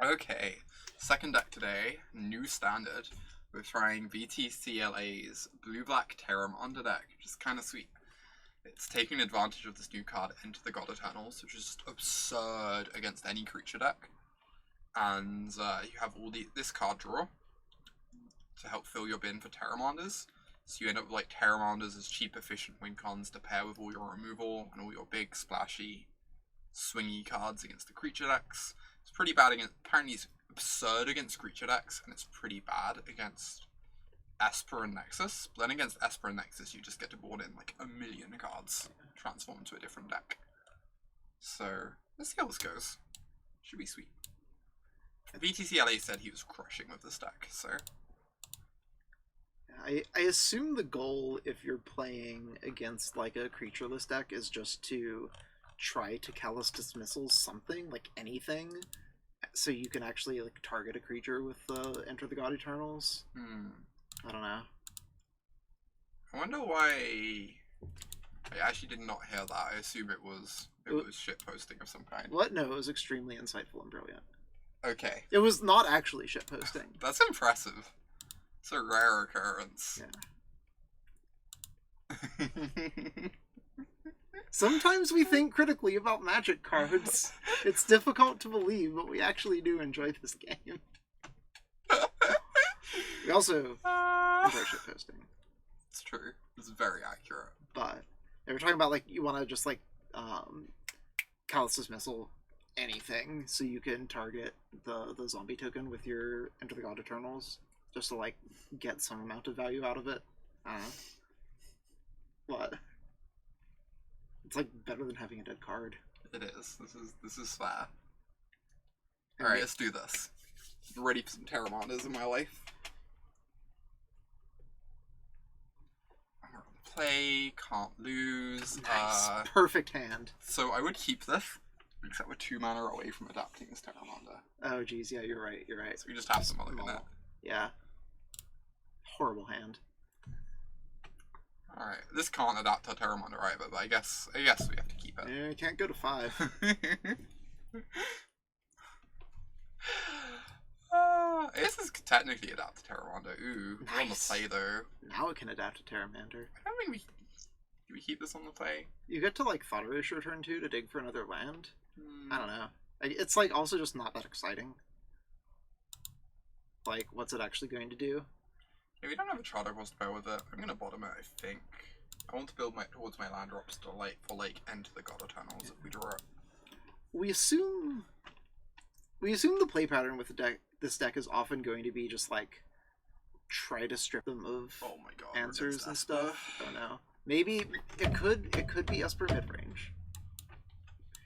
Okay, second deck today, new standard. We're trying VTCLA's blue-black Pteramander deck, which is kind of sweet. It's taking advantage of this new card, Enter the God-Eternals, which is just absurd against any creature deck. And you have all this card draw to help fill your bin for Pteramanders. So you end up with like Pteramanders as cheap, efficient win cons to pair with all your removal and all your big, splashy, swingy cards against the creature decks. It's pretty bad against, apparently it's absurd against creature decks, and it's pretty bad against Esper and Nexus. But then against Esper and Nexus, you just get to board in like a million cards, transform to a different deck. So, let's see how this goes. Should be sweet. VTCLA said he was crushing with this deck, so... I assume the goal, if you're playing against like a creatureless deck, is just to try to Callous Dismissal something, like anything, so you can actually like target a creature with Enter the God-Eternals. I don't know. I wonder why... I actually did not hear that. I assume it was shitposting of some kind. What? No, it was extremely insightful and brilliant. Okay. It was not actually shitposting. That's impressive. It's a rare occurrence. Yeah. Sometimes we think critically about Magic cards. It's difficult to believe, but we actually do enjoy this game. We also enjoy shitposting. It's true. It's very accurate. But they were talking about like you want to just like Callous Dismissal anything, so you can target the zombie token with your Enter the God-Eternals, just to like get some amount of value out of it. I don't know. What? It's like better than having a dead card. It is. This is fair. Alright, let's do this. I'm ready for some Pteramanders in my life. Play, can't lose. Nice. Perfect hand. So I would keep this, except we're 2 mana away from adapting this Pteramander. Oh geez, yeah, you're right. So we just have some other in it. Yeah. Horrible hand. Alright, this can't adapt to Pteramander either, but I guess we have to keep it. Yeah, you can't go to 5. This is technically adapt to Pteramander. Ooh, nice. We're on the play though. Now it can adapt to Pteramander. I don't think do we keep this on the play? You get to like Thought Erasure turn 2 to dig for another land. I don't know. It's like also just not that exciting. Like, what's it actually going to do? Yeah, we don't have a Charter Cost to pair with it. I'm gonna bottom it, I think. I want to build towards my land drops to for Enter the God-Eternals if we draw it. We assume the play pattern with this deck is often going to be just like try to strip them of answers and stuff. I don't know. Maybe it could be Esper midrange.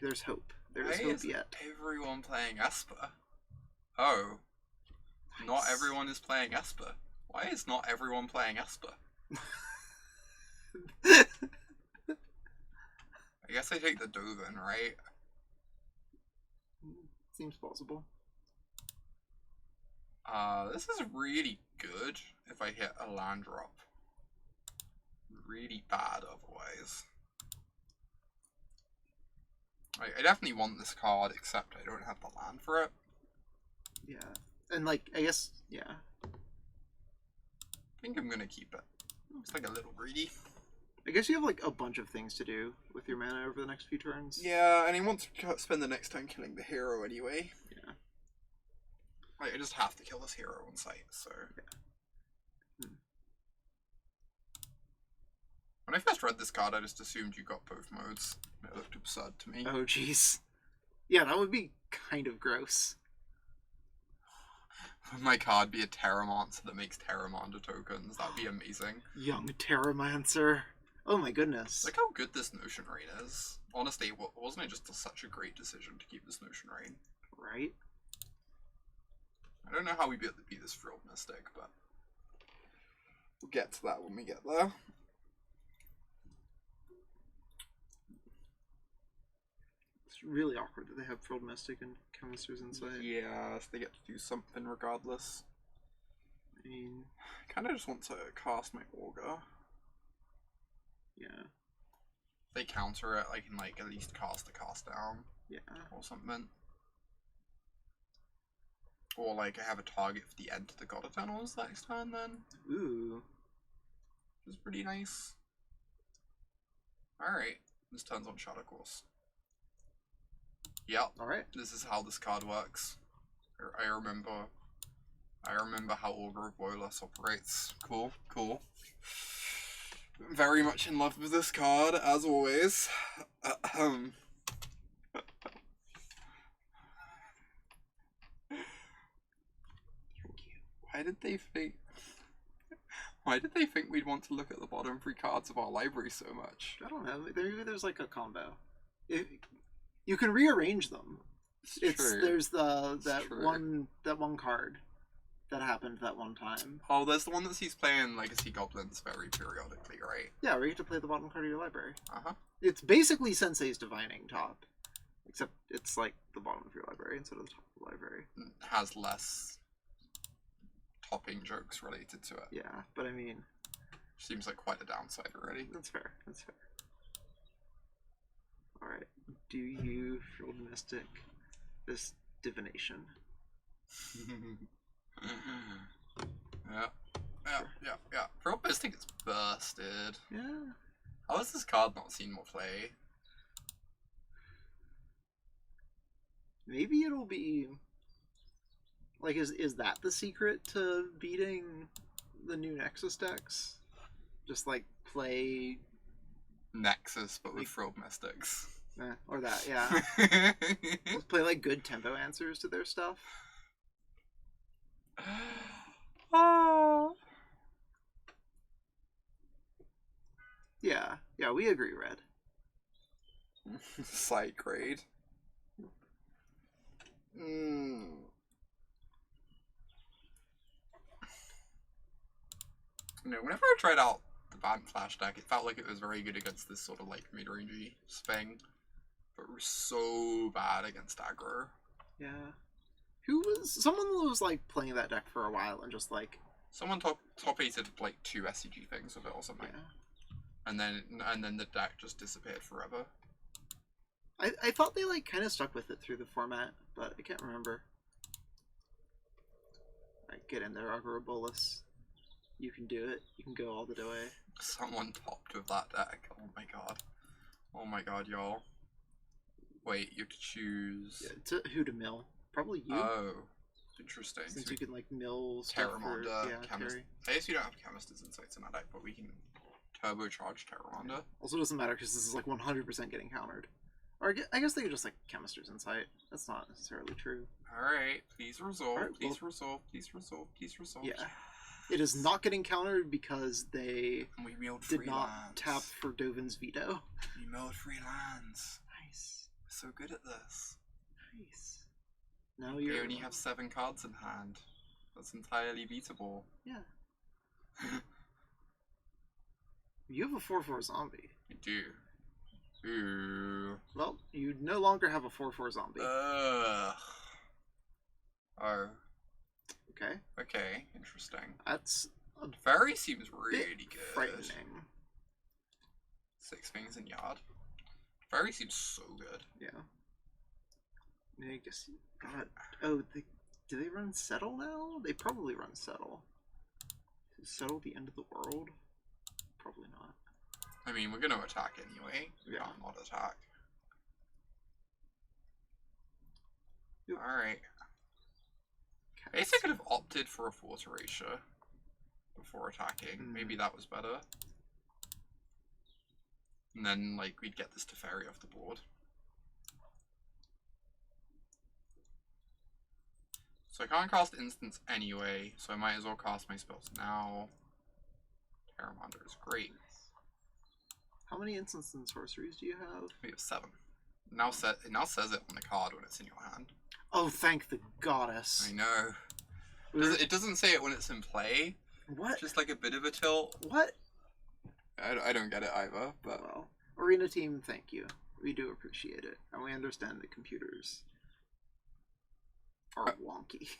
There's hope. There's hope yet. Everyone playing Esper. Oh. Nice. Not everyone is playing Esper. Why is not everyone playing Esper? I guess I take the Dovin, right? Seems plausible. This is really good if I hit a land drop. Really bad otherwise. I definitely want this card, except I don't have the land for it. Yeah. And like, I guess, yeah. I think I'm gonna keep it. It's like a little greedy. I guess you have like a bunch of things to do with your mana over the next few turns. Yeah, and he wants to spend the next turn killing the hero anyway. Yeah. Like, I just have to kill this hero on sight, so... Yeah. When I first read this card, I just assumed you got both modes. It looked absurd to me. Oh, jeez. Yeah, that would be kind of gross. Would my card be a Pteramancer that makes Pteramander tokens? That'd be amazing. Young Pteramancer. Oh my goodness. Look how good this Notion Rain is. Honestly, wasn't it just such a great decision to keep this Notion Rain? Right? I don't know how we'd be able to beat this Frilled Mystic, but we'll get to that when we get there. It's really awkward that they have Frilled Mystic and Chemist's Insight. Yeah, so they get to do something regardless. I mean... I kind of just want to cast my Augur. Yeah. If they counter it, I can like at least cast a cast down. Yeah. Or something. Or like I have a target for the end of the God-Eternals next turn then. Ooh. Which is pretty nice. Alright. This turn's on Shadow Course. Yep. Alright. This is how this card works. I remember how Augur of Bolas operates. Cool, cool. Very much in love with this card, as always. Why did they think we'd want to look at the bottom 3 cards of our library so much? I don't know. There's like a combo. You can rearrange them. There's that one card that happened that one time. Oh, there's the one that he's playing Legacy Goblins very periodically, right? Yeah, where you get to play the bottom card of your library. Uh-huh. It's basically Sensei's Divining Top. Except it's like the bottom of your library instead of the top of the library. It has less topping jokes related to it. Yeah, but I mean... Seems like quite a downside already. That's fair, that's fair. Alright, do you Field Mystic this Divination? Yeah. Field Mystic is busted. Yeah. How has this card not seen more play? Maybe it'll be... Like, is that the secret to beating the new Nexus decks? Just, like, play... Nexus, but with Frilled Mystics. Or that, yeah. Just play, like, good tempo answers to their stuff. Yeah, we agree, Red. Side grade. You know, whenever I tried out the Band Flash deck, it felt like it was very good against this sort of like mid-rangey Speng, but it was so bad against aggro. Yeah. Someone was like playing that deck for a while and just like... Someone top-8'd like 2 SCG things with it or something. Yeah. And then the deck just disappeared forever. I thought they like kind of stuck with it through the format, but I can't remember. Alright, get in there, Augur of Bolas. You can do it. You can go all the way. Someone topped with that deck. Oh my god. Oh my god, y'all. Wait, you have to choose... Yeah, who to mill. Probably you. Oh, interesting. Since so you can like mill stuff Pteramander, for... Chemist. I guess you don't have Chemist's Insights in that deck, but we can turbocharge Pteramander. Also doesn't matter because this is like 100% getting countered. Or I guess they could just like Chemist's Insight. That's not necessarily true. Alright, please resolve, right, please resolve. Yeah. It is not getting countered because they did not lands. tap for Dovin's veto. We milled 3 lands. Nice. We're so good at this. Nice. Now We only have 7 cards in hand. That's entirely beatable. Yeah. You have a 4/4 zombie. I do. Ooh. Well, you no longer have a 4/4 zombie. Ugh. Oh. Okay. Okay, interesting. That's a Fairy seems really good. frightening. 6 things in yard. Fairy seems so good. Yeah. I guess. God. Oh, do they run Settle now? They probably run Settle. Is Settle the end of the world? Probably not. I mean, we're gonna attack anyway. We Yeah. can't not attack. Yep. Alright. I guess I could have opted for a Thought Erasure before attacking. Maybe that was better. And then, like, we'd get this Teferi off the board. So I can't cast Instants anyway, so I might as well cast my spells now. Pteramander is great. How many instants and sorceries do you have? We have 7. It now says it on the card when it's in your hand. Oh, thank the goddess. I know. It doesn't say it when it's in play. What? Just like a bit of a tilt. What? I don't get it either, but... Well, Arena team, thank you. We do appreciate it. And we understand that computers are wonky.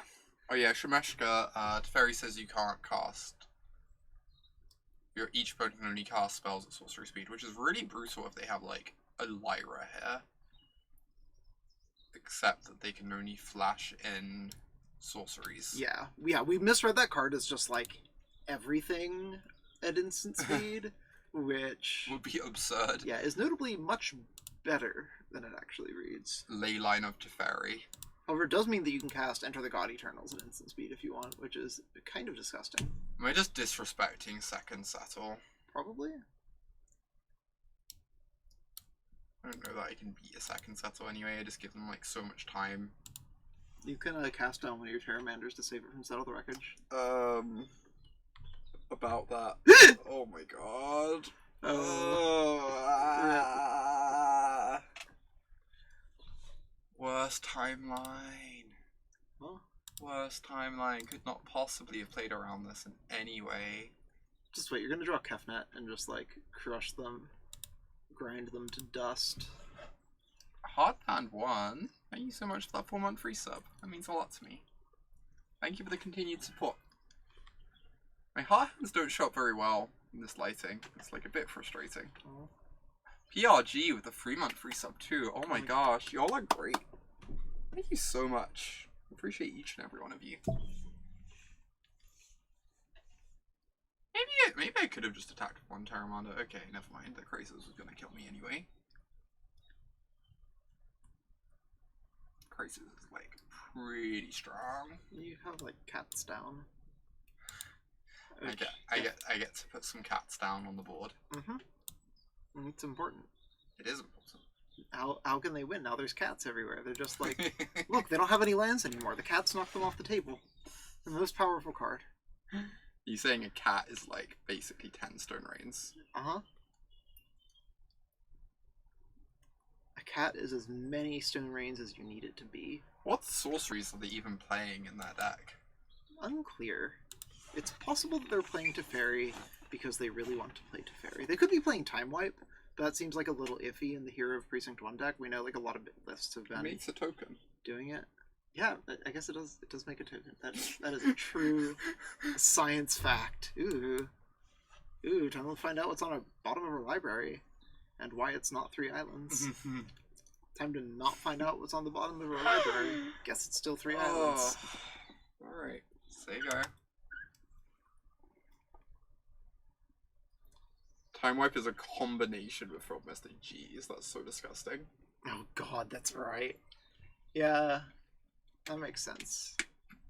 Oh yeah, Shemeshka, Teferi says you can't cast... Each opponent can only cast spells at sorcery speed, which is really brutal if they have, like, a Lyra here. Except that they can only flash in sorceries. Yeah, we misread that card as just like everything at instant speed, which Would be absurd. yeah is notably much better than it actually reads. Leyline of Teferi. However, it does mean that you can cast Enter the God-Eternals at instant speed if you want, which is kind of disgusting. Am I just disrespecting second settle? Probably. I don't know that I can beat a second settle anyway. I just give them like so much time. You can cast down one of your Pteramanders to save it from Settle the Wreckage. About that. Oh my god. Worst timeline. Huh? Worst timeline. Could not possibly have played around this in any way. Just wait, you're gonna draw Kefnet and just like crush them, grind them to dust. Hard hand 1. Thank you so much for that 4-month free sub. That means a lot to me. Thank you for the continued support. My hard hands don't show up very well in this lighting. It's like a bit frustrating. Oh. PRG with a 3-month free sub too. Oh my gosh, y'all are great. Thank you so much. Appreciate each and every one of you. Maybe I could have just attacked one Pteramander. Okay, never mind. The Crisis was gonna kill me anyway. Crisis is like pretty strong. You have like cats down. I get to put some cats down on the board. Mm-hmm. It's important. It is important. How can they win? Now there's cats everywhere. They're just like, look, they don't have any lands anymore. The cats knocked them off the table. The most powerful card. You saying a cat is like basically 10 Stone Rains? Uh-huh. A cat is as many Stone Rains as you need it to be. What sorceries are they even playing in that deck? Unclear. It's possible that they're playing Teferi because they really want to play Teferi. They could be playing Time Wipe, but that seems like a little iffy in the Hero of Precinct 1 deck. We know like a lot of lists have been Makes a token. doing it. Yeah, I guess it does make a token. That is a true science fact. Ooh, time to find out what's on the bottom of our library and why it's not 3 islands. Time to not find out what's on the bottom of our library. Guess it's still 3 islands. Alright, say go. Time Wipe is a combination with Frog Mystic. Jeez, that's so disgusting. Oh god, that's right. Yeah, that makes sense.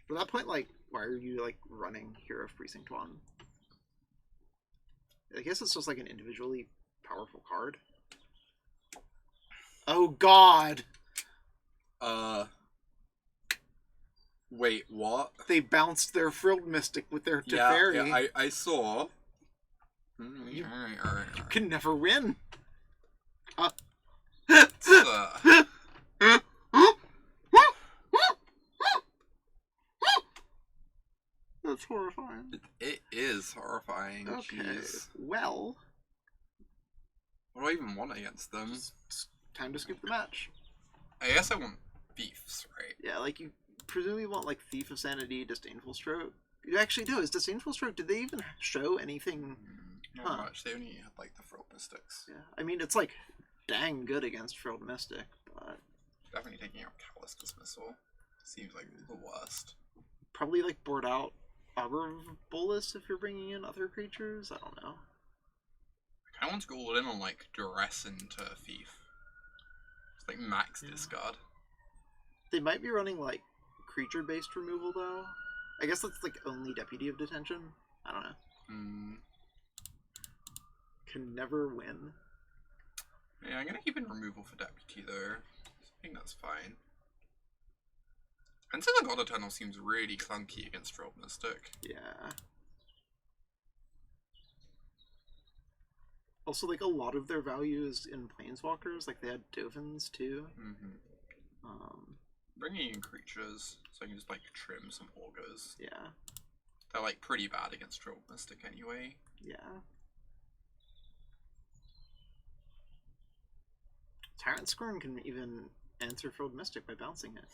At that point, like, why are you like running Hero of Precinct 1? I guess it's just like an individually powerful card. Oh god! Wait, what? They bounced their Frilled Mystic with their Teferi. Yeah, I saw. You Alright. can never win. That's horrifying. It is horrifying. Okay, Jeez. well, What do I even want against them? it's time to skip the match. I guess I want beefs, right? Yeah, like you presumably want like Thief of Sanity, Disdainful Stroke. You actually do. Is Disdainful Stroke? Did they even show anything? Not much. They only had like the Frilled Mystics. Yeah, I mean it's like dang good against Frilled Mystic, but Definitely taking out Callous Dismissal. Seems like the worst. probably like board out Augur of Bolas if you're bringing in other creatures. I don't know. I kind of want to go all in on like Duress into Thief. It's like max discard. They might be running like creature-based removal though. I guess that's like only Deputy of Detention. I don't know. Can never win. Yeah, I'm gonna keep in removal for Deputy though. I think that's fine. And so the God-Eternal seems really clunky against Frilled Mystic. Yeah. Also, like, a lot of their value is in Planeswalkers. Like, they had Dovins, too. Bringing in creatures, so I can just, like, trim some Augurs. Yeah. They're, like, pretty bad against Frilled Mystic anyway. Yeah. Tyrant Scorn can even answer Frilled Mystic by bouncing it.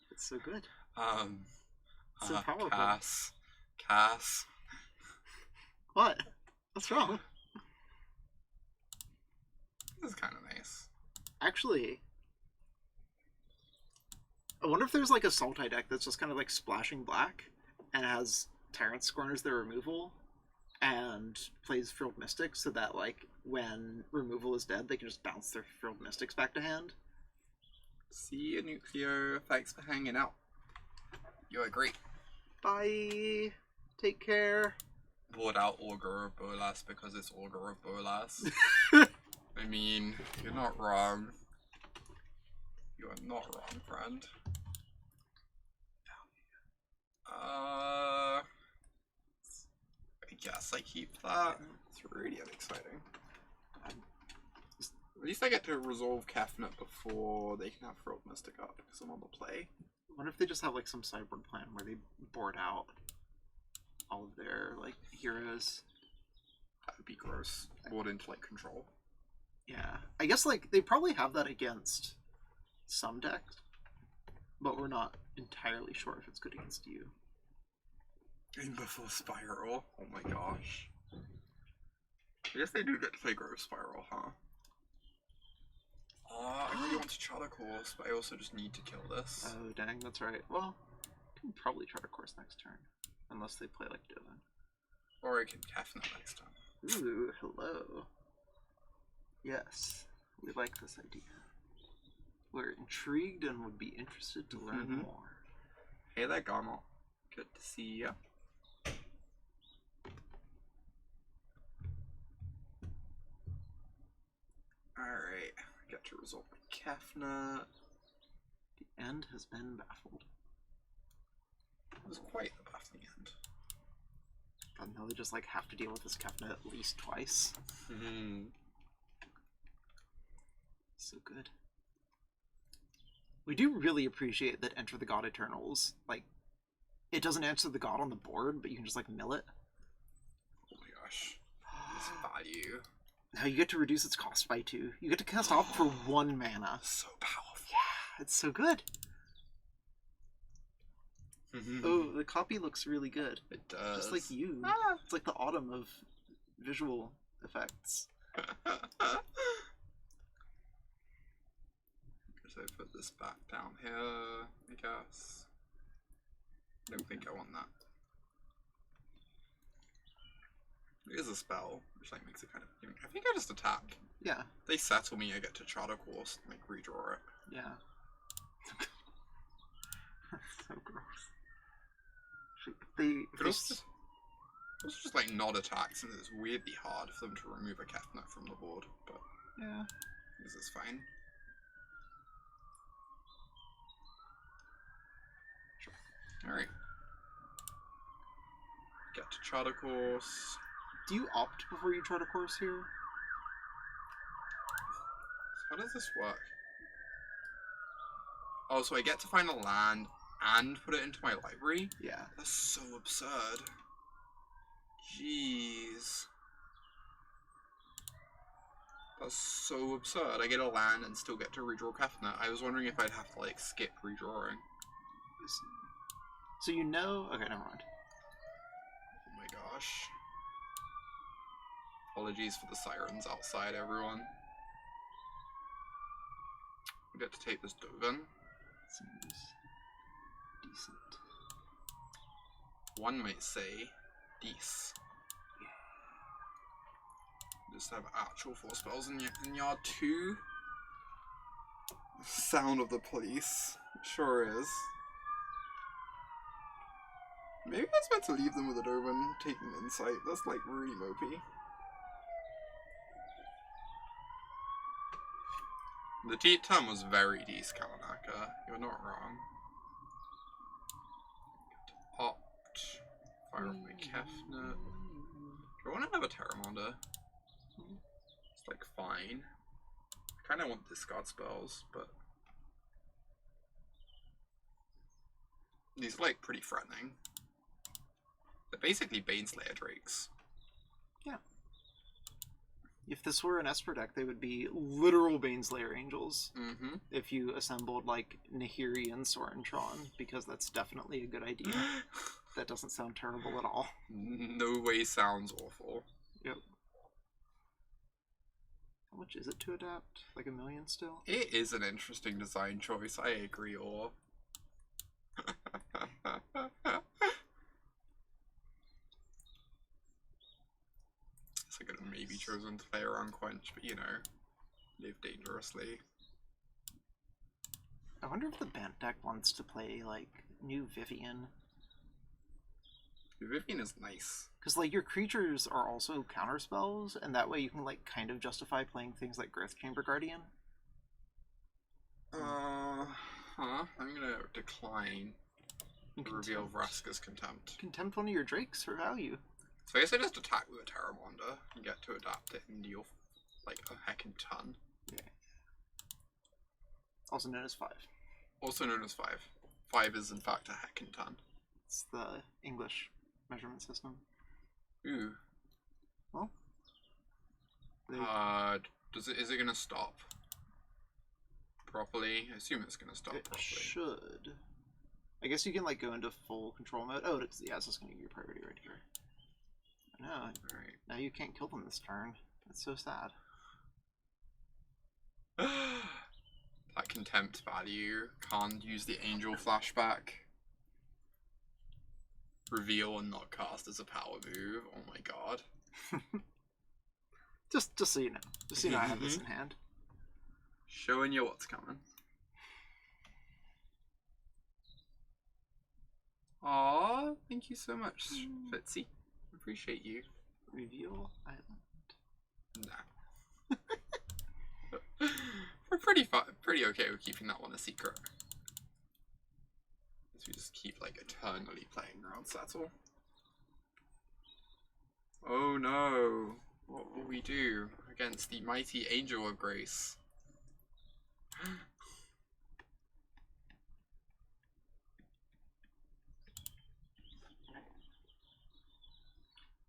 It's so good. So powerful. Cass. What? What's wrong? This is kind of nice. Actually, I wonder if there's like a Sultai deck that's just kind of like splashing black and has Tyrant Scorn as their removal and plays Frilled Mystics so that like when removal is dead they can just bounce their Frilled Mystics back to hand. See you, Nucleo. Thanks for hanging out. You are great. Bye. Take care. Brought out Augur of Bolas because it's Augur of Bolas. I mean, you're not wrong. You are not wrong, friend. I guess I keep that. It's really unexciting. At least I get to resolve Kefnet before they can have Frilled Mystic up because I'm on the play. I wonder if they just have like some sideboard plan where they board out all of their like heroes. That would be gross. Board into like control. Yeah, I guess like they probably have that against some decks, but we're not entirely sure if it's good against you. In before Spiral. Oh my gosh. I guess they do get to play Grove Spiral, huh? I really want to Charter Course, but I also just need to kill this. Oh dang, that's right. Well, I can probably Charter Course next turn, unless they play like Dylan. Or I can Kefnet next time. Ooh, hello. Yes, we like this idea. We're intrigued and would be interested to learn more. Hey there, Garnot. Good to see ya. Alright, get to resolve Kefnet. The end has been baffled. It was quite a baffling end. But now they just like have to deal with this Kefnet at least twice. So good. We do really appreciate that Enter the God-Eternals, like, it doesn't answer the god on the board, but you can just, like, mill it. Oh my gosh. This value. Now you get to reduce its cost by 2. You get to cast off for 1 mana. So powerful. Yeah, it's so good. Oh, the copy looks really good. It does. Just like you. It's like the autumn of visual effects. So put this back down here, I guess. I don't think I want that. There is a spell, which like makes it kind of... I think I just attack. Yeah. They settle me, I get to Charter Course and like redraw it. Yeah. So gross. But also just like not attack, since it's weirdly hard for them to remove a Kefnet from the board, but yeah, this is fine. Sure. Alright. Get to Charter Course. Do you opt before you Charter Course here? So how does this work? Oh, so I get to find a land and put it into my library? Yeah. That's so absurd. Jeez. That's so absurd. I get a land and still get to redraw Kefnet. I was wondering if I'd have to, like, skip redrawing. So you know... Okay, never mind. Oh my gosh. Apologies for the sirens outside, everyone. We get to take this Dovin. Seems decent. One might say, Deece. Just have actual 4 spells in yard 2. Sound of the police. It sure is. Maybe I was meant to leave them with a Dovin, taking insight. That's like really mopey. The term was very Deece, Kalanaka. You're not wrong. Opt. Fire off my Kefnet. Do I want another Pteramander? It's like fine. I kind of want discard spells, but these are like pretty threatening. They're basically Baneslayer Drakes. Yeah. If this were an Esper deck, they would be literal Baneslayer Angels. Mm-hmm. If you assembled like Nahiri and Sorentron, because that's definitely a good idea. That doesn't sound terrible at all. No way sounds awful. Yep. How much is it to adapt? Like 1 million still? It is an interesting design choice, I agree, or be chosen to play around Quench, but you know, live dangerously. I wonder if the Bant deck wants to play, like, new Vivian. Vivian is nice. Because, like, your creatures are also counterspells, and that way you can, like, kind of justify playing things like Growth Chamber Guardian. I'm gonna decline to reveal Vraska's Contempt. Contempt one of your Drakes for value. So I guess I just attack with a Pteramander and get to adapt it and deal, like, a heckin' ton. Yeah. Also known as 5. Also known as 5. 5 is, in fact, a heckin' ton. It's the English measurement system. Ooh. Well. Is it gonna stop properly? I assume it's gonna stop properly. It should. I guess you can, like, go into full control mode. Oh, it's just gonna give you priority right here. No. Alright. Now you can't kill them this turn. It's so sad. That Contempt value. Can't use the Angel flashback. Reveal and not cast as a power move. Oh my god. just so you know. Just so you know I have this in hand. Showing you what's coming. Aww, thank you so much, Fitzy. Appreciate you. Reveal Island. Nah. We're pretty okay with keeping that one a secret. So we just keep, like, eternally playing Ground Settle. Oh no! What will we do against the mighty Angel of Grace?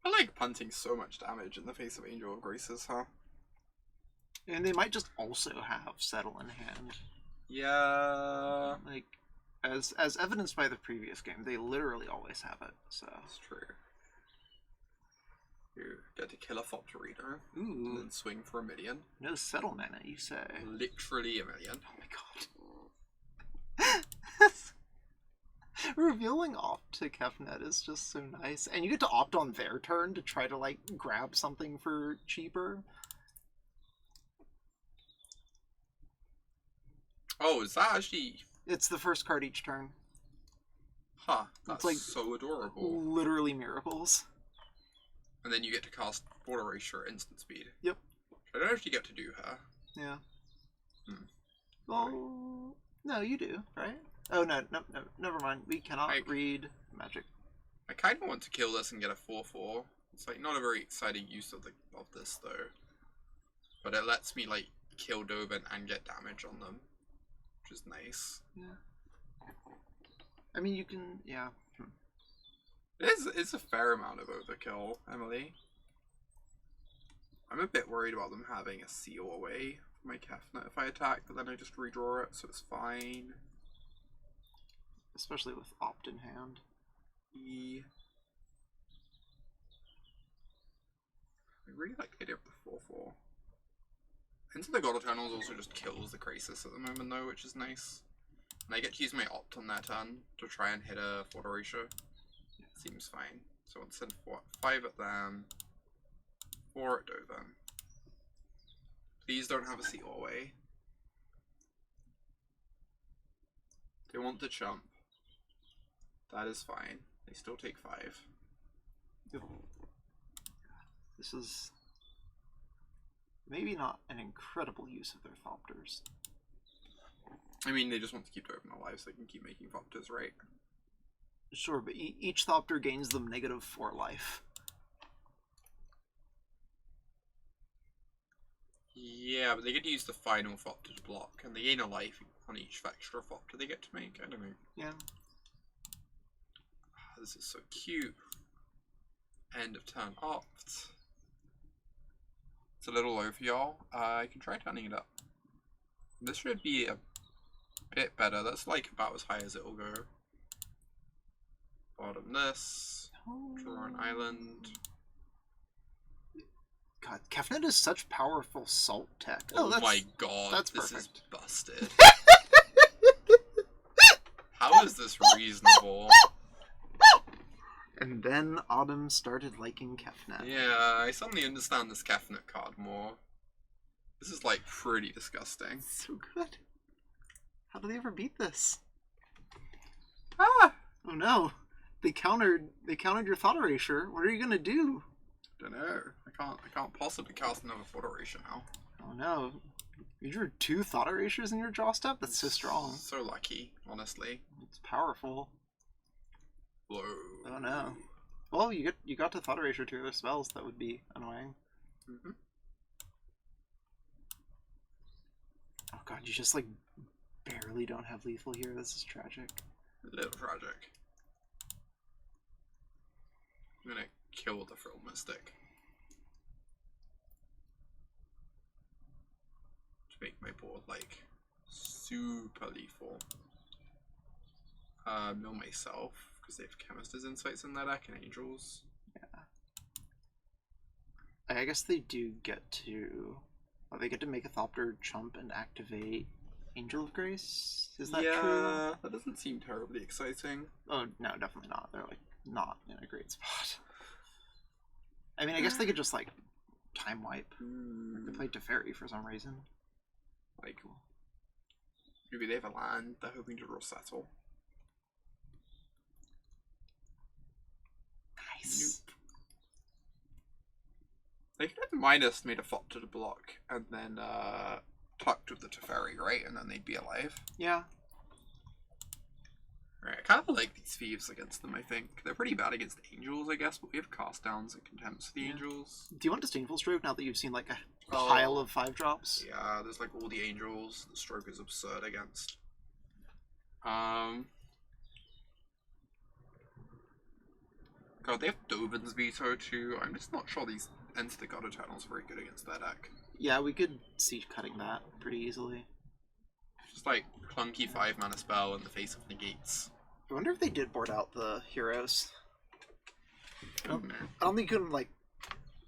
I like punting so much damage in the face of Angel of Graces, huh? And they might just also have Settle in hand. Yeah. Like, as evidenced by the previous game, they literally always have it, so. That's true. You get to kill a Thought Erasure, Ooh. and then swing for 1,000,000. No Settle mana, you say? Literally 1,000,000. Oh my god. Revealing opt to Kefnet is just so nice. And you get to opt on their turn to try to, like, grab something for cheaper. Oh, is that actually... It's the first card each turn. Huh, that's It's, like, so adorable. Literally miracles. And then you get to cast Thought Erasure at instant speed. Yep. I don't actually get to do her. Yeah. Sorry. Well, no, you do, right? Oh, no, never mind. We cannot read magic. I kind of want to kill this and get a 4/4. It's, like, not a very exciting use of this, though. But it lets me, like, kill Dovin and get damage on them. Which is nice. Yeah. I mean, you can, yeah. It's a fair amount of overkill, Emily. I'm a bit worried about them having a seal away for my Kefnet if I attack, but then I just redraw it, so it's fine. Especially with opt in hand. Yeah. I really like the idea of the 4/4. Into the God-Eternals also just kills the Krasis at the moment though, which is nice. And I get to use my opt on their turn to try and hit a Thought Erasure. Seems fine. So I'll send 5 at them, 4 at Dovin. Please don't have a seal away. They want to chump. That is fine. They still take 5. Yep. This is maybe not an incredible use of their Thopters. I mean, they just want to keep Dovin alive so they can keep making Thopters, right? Sure, but each Thopter gains them -4 life. Yeah, but they get to use the final Thopter to block, and they gain a life on each extra Thopter they get to make. I don't know. Yeah. This is so cute. End of turn opt. It's a little low for y'all. I can try turning it up. This should be a bit better. That's like about as high as it'll go. Bottom this. Draw an island. God, Kefnet is such powerful salt tech. Oh my god, that's this perfect. is busted. How is this reasonable? And then Autumn started liking Kefnet. Yeah, I suddenly understand this Kefnet card more. This is, like, pretty disgusting. So good. How did they ever beat this? Ah! Oh no. They countered your Thought Erasure. What are you gonna do? Don't know. I can't possibly cast another Thought Erasure now. Oh no. You drew 2 Thought Erasures in your draw step? That's so strong. So lucky, honestly. It's powerful. Whoa. Oh no. Well, you got to Thought Erasure 2 other spells. That would be annoying. Mm-hmm. Oh god, you just like barely don't have lethal here. This is tragic. A little tragic. I'm gonna kill the Frill Mystic. To make my board, like, super lethal. Mill myself, because they have Chemist's Insights in their deck and Angels. Yeah. I guess they do get to... Well, they get to make a Thopter jump and activate Angel of Grace? Is that true? Yeah, that doesn't seem terribly exciting. Oh, no, definitely not. They're, like, not in a great spot. I mean, I guess they could just, like, time wipe. They play Teferi for some reason. Like, maybe they have a land they're hoping to draw Settle. Nice. Nope. They could have minus made a Thopter to block, and then tucked with the Teferi, right? And then they'd be alive. Yeah. Right, I kind of like these Thieves against them, I think. They're pretty bad against Angels, I guess, but we have Cast Downs and Contempts for the Angels. Do you want Disdainful Stroke now that you've seen, like, a pile of 5-drops? Yeah, there's, like, all the Angels. The Stroke is absurd against. God, they have Dovin's Veto, too. I'm just not sure these Enter the God-Eternals are very good against their deck. Yeah, we could see cutting that pretty easily. Just, like, clunky 5-mana spell in the face of negates. I wonder if they did board out the heroes. I don't think you can, like...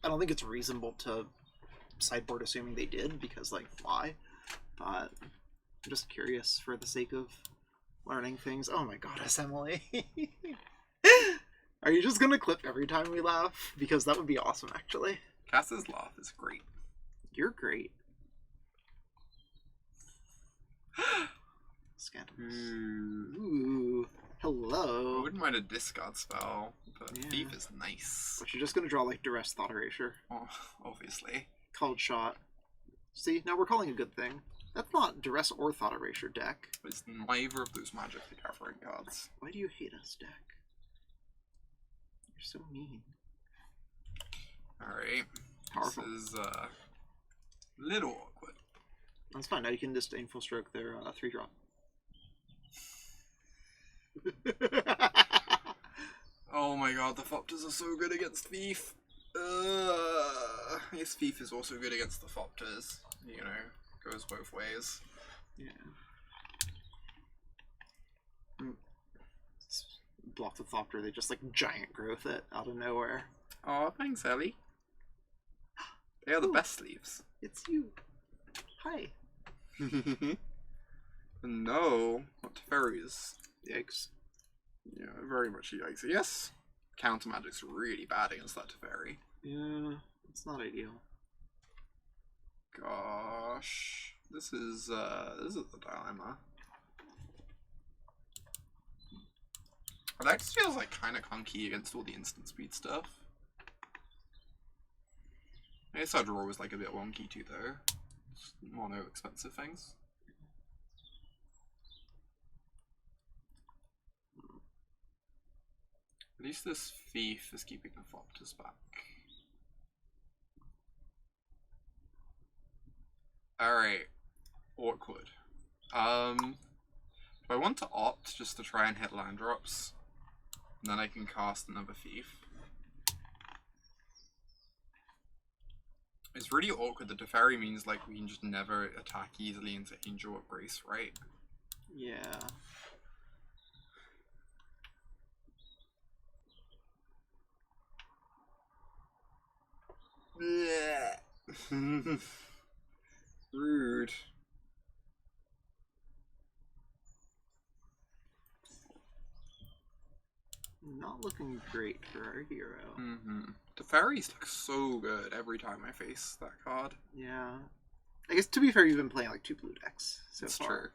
I don't think it's reasonable to sideboard assuming they did, because, like, why? But I'm just curious for the sake of learning things. Oh my god, Emily. Are you just gonna clip every time we laugh? Because that would be awesome, actually. Cass's laugh is great. You're great. Scandalous. Ooh. Hello. I wouldn't mind a discard spell, but Yeah. Thief is nice. But you're just gonna draw, like, Duress, Thought Erasure. Oh, obviously. Called Shot. See, now we're calling a good thing. That's not Duress or Thought Erasure deck. But it's neither of those Magic the Gathering cards. Why do you hate us, deck? You're so mean. Alright. Powerful. This is, little awkward. That's fine. Now you can Disdainful Stroke their 3-drop. Oh my god, the Thopters are so good against Thief. I guess Thief is also good against the Thopters. You know, goes both ways. Yeah. Block the Thopter, they just, like, giant growth it out of nowhere. Oh, thanks, Ellie. They are the best sleeves. It's you. Hi. No, not fairies. Yikes. Yeah, very much yikes. Yes, counter magic's really bad against that Teferi. Yeah, it's not ideal. Gosh, this is the dilemma. That just feels like kind of clunky against all the instant speed stuff. I guess our draw was like a bit wonky too, though. Just mono expensive things. At least this Thief is keeping the Thopters back. Alright. Awkward. Do I want to opt just to try and hit land drops? And then I can cast another Thief. It's really awkward. The Teferi means like we can just never attack easily into Angel of Grace, right? Yeah. Rude. Not looking great for our hero. Mm-hmm. The fairies look so good every time I face that card. Yeah. I guess, to be fair, you've been playing like 2 blue decks so It's far. true.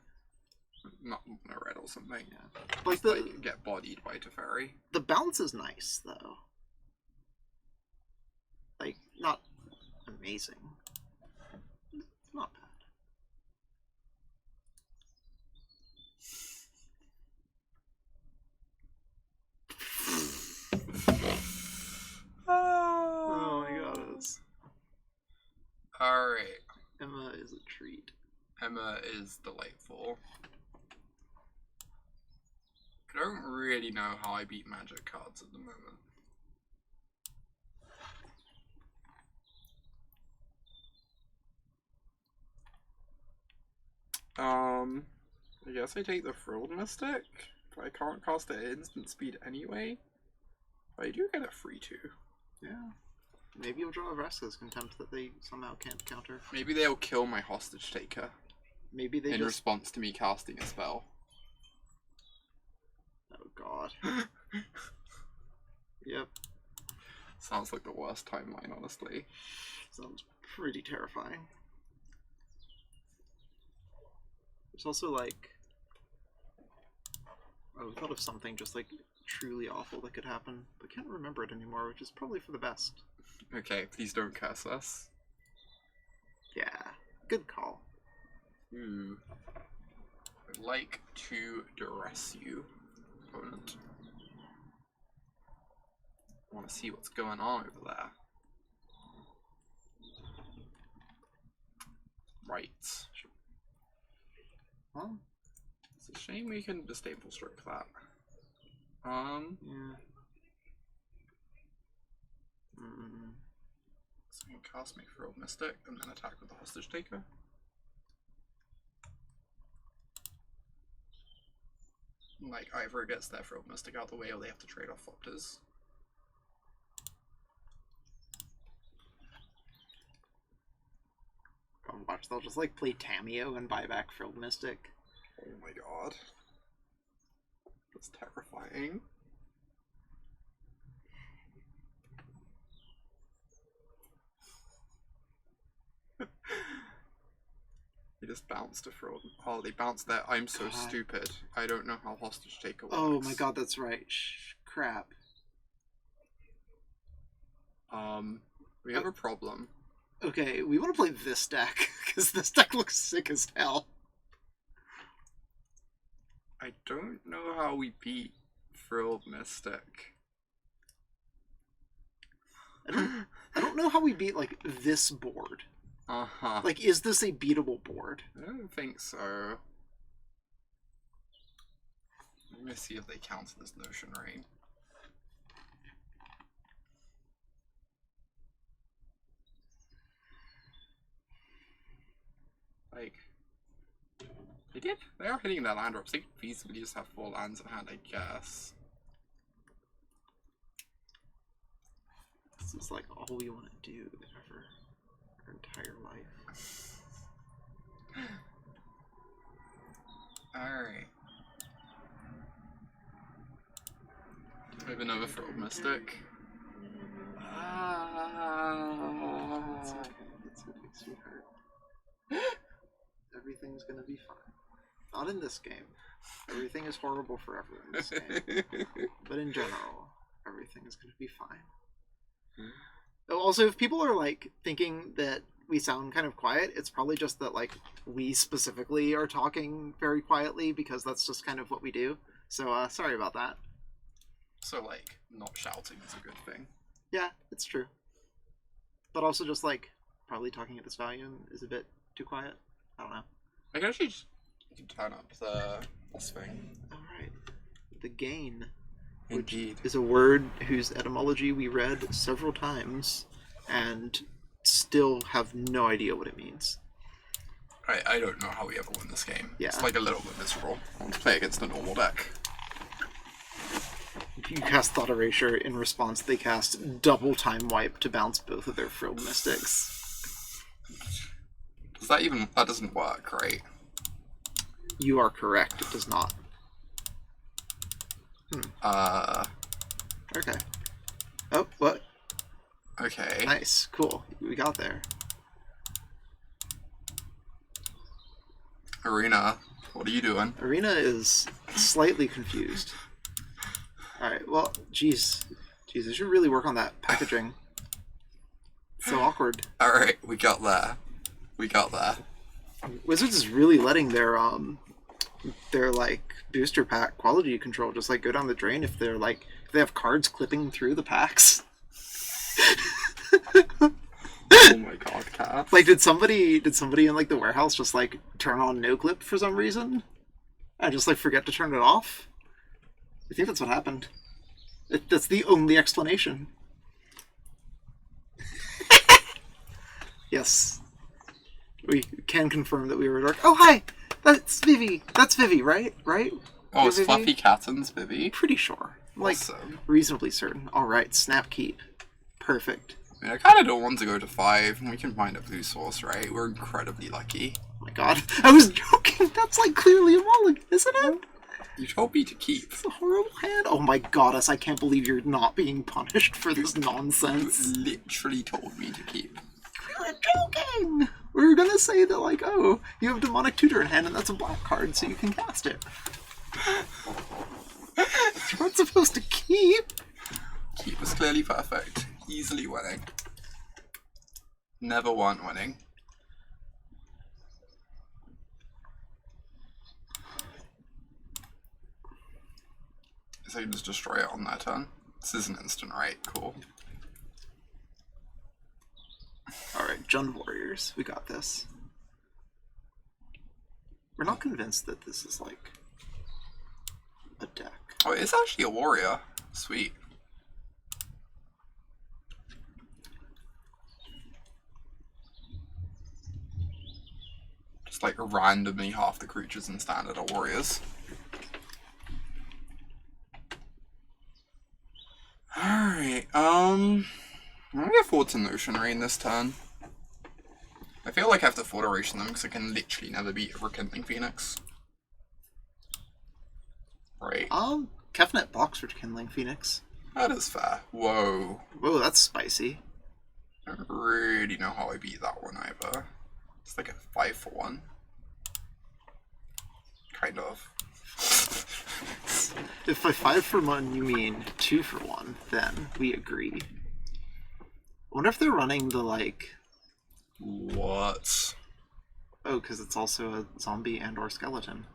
Not a red or something. Yeah. Like like get bodied by Teferi. The bounce is nice, though. Like, not amazing. It's not bad. Oh my god. Alright. Emma is a treat. Emma is delightful. I don't really know how I beat magic cards at the moment. I guess I take the Frilled Mystic, but I can't cast it at instant speed anyway. But I do get a free 2. Yeah. Maybe you'll draw a Vraska's Contempt that they somehow can't counter. Maybe they'll kill my Hostage Taker. Maybe they in response to me casting a spell. Oh god. Yep. Sounds like the worst timeline, honestly. Sounds pretty terrifying. There's also like... Oh, I thought of something just like truly awful that could happen, but can't remember it anymore, which is probably for the best. Okay, please don't curse us. Yeah, good call. Ooh. I'd like to duress you, opponent. I want to see what's going on over there. Right. Well, It's a shame we can Disdainful Stroke that. yeah. Someone cast make Frilled Mystic and then attack with the Hostage Taker. Like, either it gets their Frilled Mystic out of the way or they have to trade off Thopters. Oh, watch, they'll just like play Tameo and buy back Frilled Mystic. Oh my god. That's terrifying. They just bounced a Frilled. Oh, they bounced that. I'm so stupid. I don't know how Hostage Taker works. Oh my god, that's right. Crap. We have a problem. Okay, we want to play this deck, because this deck looks sick as hell. I don't know how we beat Frilled Mystic. I don't know how we beat, like, this board. Uh-huh. Like, is this a beatable board? I don't think so. Let me see if they count this Notion Rain. Like, they did. They are hitting their land drops. They could feasibly just have 4 lands in hand, I guess. This is like all we want to do ever. Our entire life. Alright. We have another Frilled Mystic. It's okay, sweetheart. Everything's gonna be fine. Not in this game. Everything is horrible for everyone in this game. But in general, everything is gonna be fine. Also, if people are like thinking that we sound kind of quiet, it's probably just that like we specifically are talking very quietly because that's just kind of what we do. So sorry about that. So like, not shouting is a good thing. Yeah, it's true. But also just like probably talking at this volume is a bit too quiet. I don't know. I can actually just turn up this thing. Alright. The gain. Indeed. Is a word whose etymology we read several times and still have no idea what it means. I don't know how we ever win this game. Yeah. It's like a little bit miserable. I want to play against a normal deck. You cast Thought Erasure. In response, they cast double Time Wipe to bounce both of their Frilled Mystics. Does that even... That doesn't work, right? You are correct. It does not. Okay. Oh, what? Okay. Nice. Cool. We got there. Arena, what are you doing? Arena is slightly confused. Alright, well, jeez. Jeez, I should really work on that packaging. It's so awkward. Alright, we got there. We got there. Wizards is really letting their like booster pack quality control just like go down the drain if they're like if they have cards clipping through the packs. Oh my god, Cat. Like did somebody in like the warehouse just like turn on no clip for some reason? And just like forget to turn it off? I think that's what happened. That's the only explanation. Yes. We can confirm that we were dark. Oh, hi! That's Vivi. That's Vivi, right? Right? Oh, it's Vivi? Fluffy Catton's Vivi. Pretty sure. Like, Awesome. reasonably certain. Alright, snap keep. Perfect. I mean, I kind of don't want to go to 5, and we can find a blue source, right? We're incredibly lucky. Oh my god. I was joking! That's like clearly a mulligan, isn't it? You told me to keep. It's a horrible hand. Oh my goddess, I can't believe you're not being punished for this You nonsense. literally told me to keep. We were joking! We were gonna say that, like, oh, you have Demonic Tutor in hand and that's a black card, so you can cast it. You weren't supposed to keep. Keep was clearly perfect. Easily winning. Never want winning. So I can just destroy it on their turn. This is an instant, right? Cool. Alright, Jund Warriors, we got this. We're not convinced that this is, like, a deck. Oh, it's actually a warrior. Sweet. Just like randomly half the creatures in standard are warriors. Alright, I'm gonna go forward to Notion Rain this turn. I feel like I have to Thought Erasure them because I can literally never beat a Rekindling Phoenix. Right. Kefnet blocks for Kindling Phoenix. That is fair. Whoa. Whoa, that's spicy. I don't really know how I beat that one either. It's like a 5-for-1. Kind of. If by 5-for-1 you mean 2-for-1, then we agree. I wonder if they're running the, like... What? Oh, because it's also a zombie and or skeleton.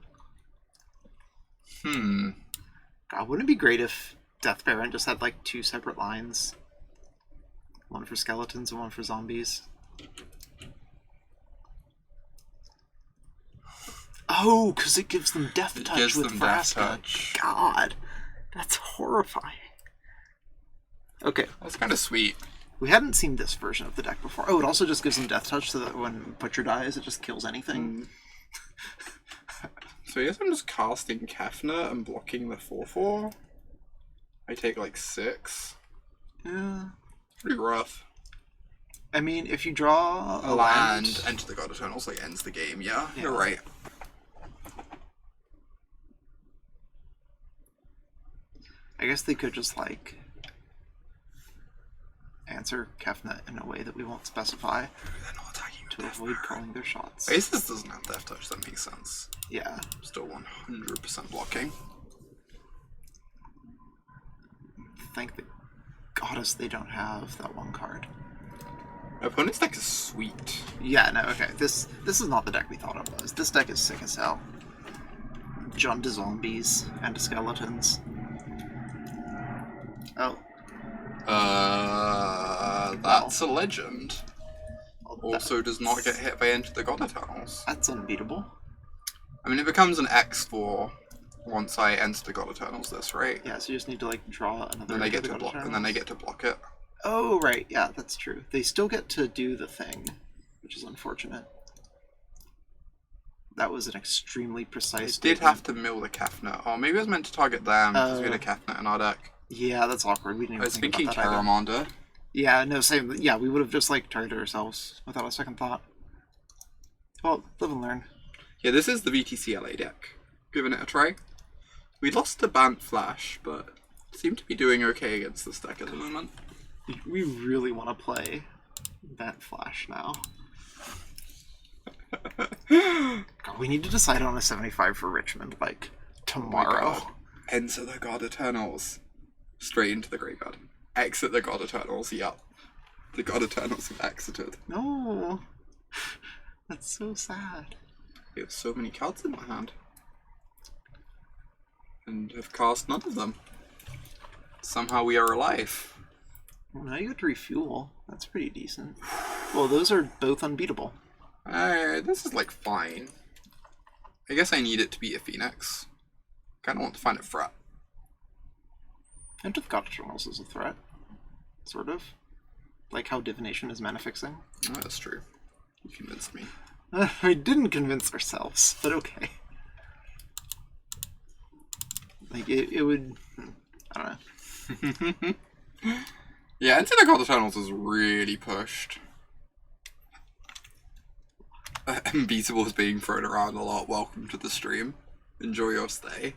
God, wouldn't it be great if Death Baron just had, like, 2 separate lines? One for skeletons and one for zombies. Oh, because it gives them Death Touch with Vraska. God, that's horrifying. Okay. That's kind of sweet. We hadn't seen this version of the deck before. Oh, it also just gives them Death Touch so that when Butcher dies, it just kills anything. So I guess I'm just casting Kefnet and blocking the 4/4. I take like 6. Yeah. Pretty rough. I mean, if you draw a land, Enter the God-Eternal, like ends the game. Yeah, you're right. I guess they could just, like, answer Kefnet in a way that we won't specify. They're not attacking to avoid calling their shots. Aces doesn't have Death Touch, that makes sense. Yeah. Still 100% blocking. Thank the goddess they don't have that one card. My opponent's deck is sweet. Yeah, no, okay. This is not the deck we thought it was. This deck is sick as hell. Jump to zombies and to skeletons. Oh. That's a legend. Also does not get hit by Enter the God-Eternals. That's unbeatable. I mean, it becomes an X4 once I enter the God-Eternals this, right? Yeah, so you just need to, like, draw another... And then I get to block, and then I get to block it. Oh, right. Yeah, that's true. They still get to do the thing, which is unfortunate. That was an extremely precise... I did have to mill the Kefnet. Oh, maybe I was meant to target them, because we had a Kefnet in our deck. Yeah, that's awkward. We didn't even think about that Pteramander. Yeah, no, same. Yeah, we would have just, like, targeted ourselves without a second thought. Well, live and learn. Yeah, this is the VTCLA deck. Giving it a try. We lost to Bant Flash, but seem to be doing okay against this deck at the moment. We really want to play Vent Flash now. God, we need to decide on a 75 for Richmond, like, tomorrow. Oh, enter the God-Eternals. Straight into the graveyard. Exit the God-Eternals, yep. The God-Eternals have exited. No. That's so sad. I have so many cards in my hand. And have cast none of them. Somehow we are alive. Well, now you get to refuel. That's pretty decent. Well, those are both unbeatable. This is like fine. I guess I need it to be a Phoenix. Kinda want to find a threat. Enter the God-Eternals is a threat. Sort of. Like how Divination is mana fixing. Oh, that's true. You convinced me. We didn't convince ourselves, but okay. Like, it would... I don't know. Yeah, Enter the God-Eternals is really pushed. Unbeatable is being thrown around a lot. Welcome to the stream. Enjoy your stay.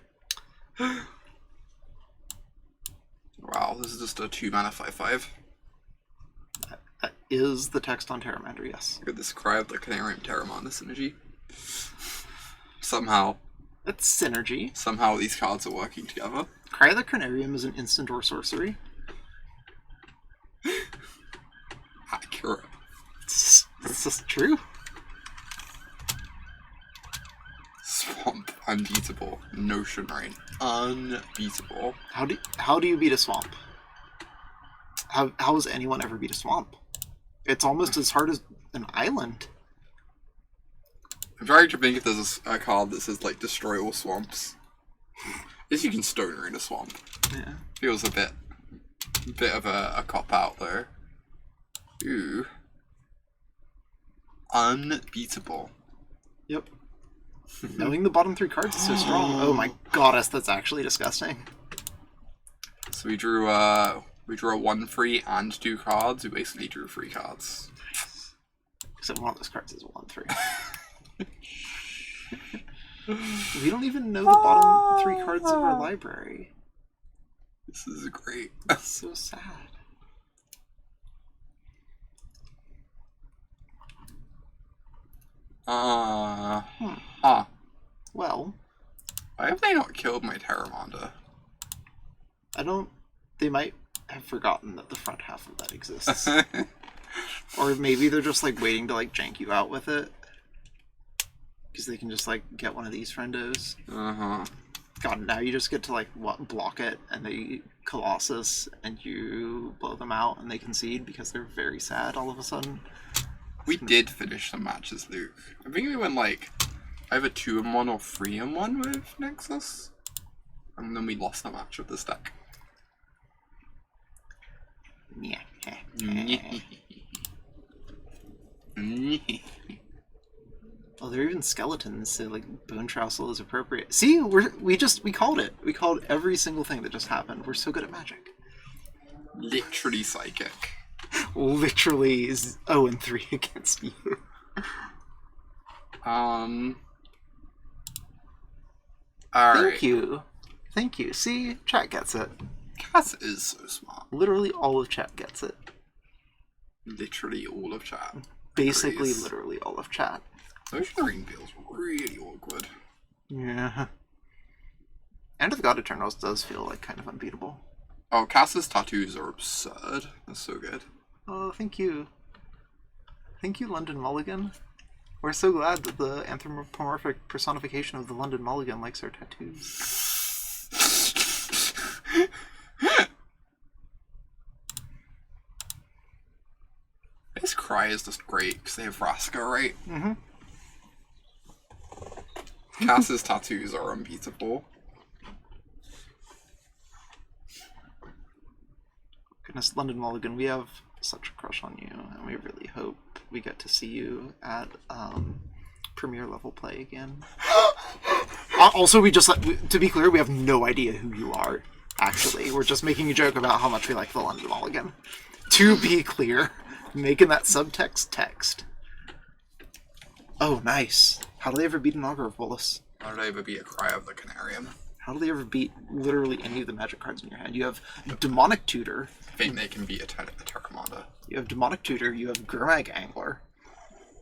Wow, this is just a 2-mana 5/5. That is the text on Pteramander, yes. Look at this Cry of the Carnarium Pteramander synergy. Somehow synergy. Somehow these cards are working together. Cry of the Carnarium is an instant or sorcery. Accurate. It's just true. Swamp, unbeatable. Notion Rain, unbeatable. How do you beat a swamp? How has anyone ever beat a swamp? It's almost as hard as an island. I'm trying to think if there's a card that says like destroy all swamps. I guess you can Stone Rain a swamp. Yeah. Feels a bit of a cop out though. Ooh. Unbeatable. Yep. Knowing the bottom 3 cards is so strong. Oh my goddess, that's actually disgusting. So we drew a 1/3 and 2 cards. We basically drew 3 cards. Except one of those cards is a 1/3. We don't even know the bottom 3 cards of our library. This is great. That's so sad. Well, why have they not killed my Pteramander? They might have forgotten that the front half of that exists. Or maybe they're just like waiting to like jank you out with it. Because they can just like get one of these friendos. God, now you just get to like block it and they Colossus and you blow them out and they concede because they're very sad all of a sudden. We did finish some matches, Luke. I think we went like either 2-1 or 3-1 with Nexus. And then we lost a match with this deck. Oh, they're even skeletons, so like Bone Trousel is appropriate. See, we called it. We called every single thing that just happened. We're so good at Magic. Literally psychic. Literally is 0-3 against you. Alright. Thank you. See, chat gets it. Cass is so smart. Literally all of chat gets it. Literally all of chat. Basically, literally all of chat. Ocean Ring feels really awkward. Yeah. End of the God Eternals does feel like kind of unbeatable. Oh, Cass's tattoos are absurd. That's so good. Oh, thank you. Thank you, London Mulligan. We're so glad that the anthropomorphic personification of the London Mulligan likes our tattoos. This Cry is just great because they have Vraska, right? Mm-hmm. Cass's tattoos are unbeatable. Goodness, London Mulligan, we have such a crush on you, and we really hope we get to see you at premier level play again. Also, to be clear, we have no idea who you are, actually. We're just making a joke about how much we like the London Mulligan. To be clear, making that subtext text. Oh, nice. How do they ever beat an Augur of Bolas? How did I ever be a Cry of the Carnarium? How do they ever beat literally any of the magic cards in your hand? You have Demonic Tutor. I think they can beat a Pteramander. You have Demonic Tutor. You have Gurmag Angler.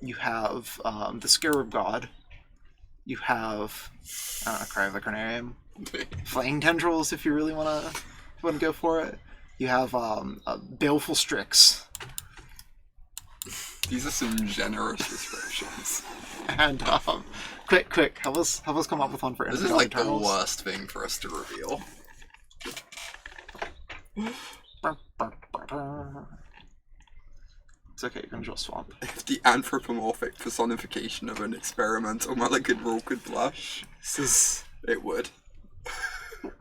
You have the Scarab God. You have Cry of the Carnarium. Flaying Tendrils, if you really want to go for it. You have Baleful Strix. These are some generous descriptions. And quick, help us come up with one for. This is like the worst thing for us to reveal. It's okay, you can just swamp. If the anthropomorphic personification of an experimental Mulligan roll could blush, it would.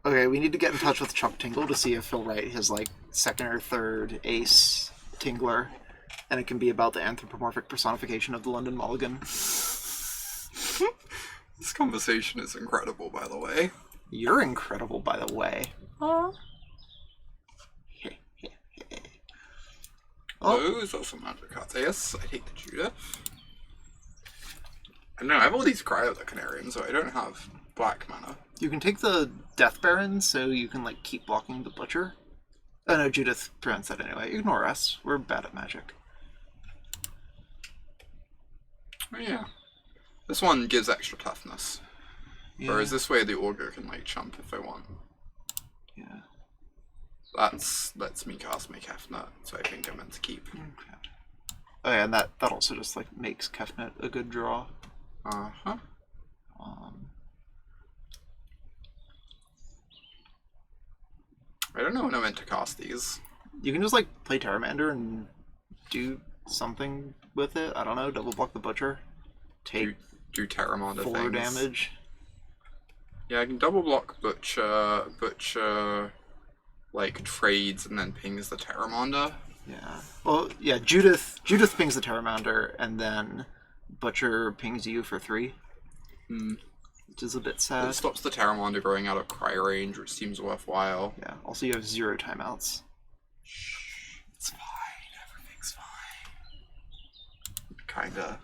Okay, we need to get in touch with Chuck Tingle to see if he'll write his like second or third ace Tingler, and it can be about the anthropomorphic personification of the London Mulligan. This conversation is incredible, by the way. You're incredible, by the way. Oh. Those are some magic cards. Yes, I take the Judith. I don't know, I have all these Cry of the Carnarium, so I don't have black mana. You can take the Death Baron, so you can like keep blocking the Butcher. Oh no, Judith prevents that anyway. Ignore us. We're bad at magic. Oh yeah. This one gives extra toughness. Yeah. Whereas this way the Augur can like chump if I want. Yeah. That's lets me cast my Kefnet, so I think I'm meant to keep. Okay. Oh yeah, and that also just like makes Kefnet a good draw. Uh-huh. I don't know when I meant to cast these. You can just like play Pteramander and do something with it. I don't know, double block the Butcher. Take do Pteramander 4 things. damage. Yeah, I can double block Butcher like trades and then pings the Pteramander. Yeah. Well, yeah, Judith pings the Pteramander and then Butcher pings you for 3. Which is a bit sad. It stops the Pteramander growing out of cry range, which seems worthwhile. Yeah. Also, you have 0 timeouts. It's fine. Everything's fine. Kinda.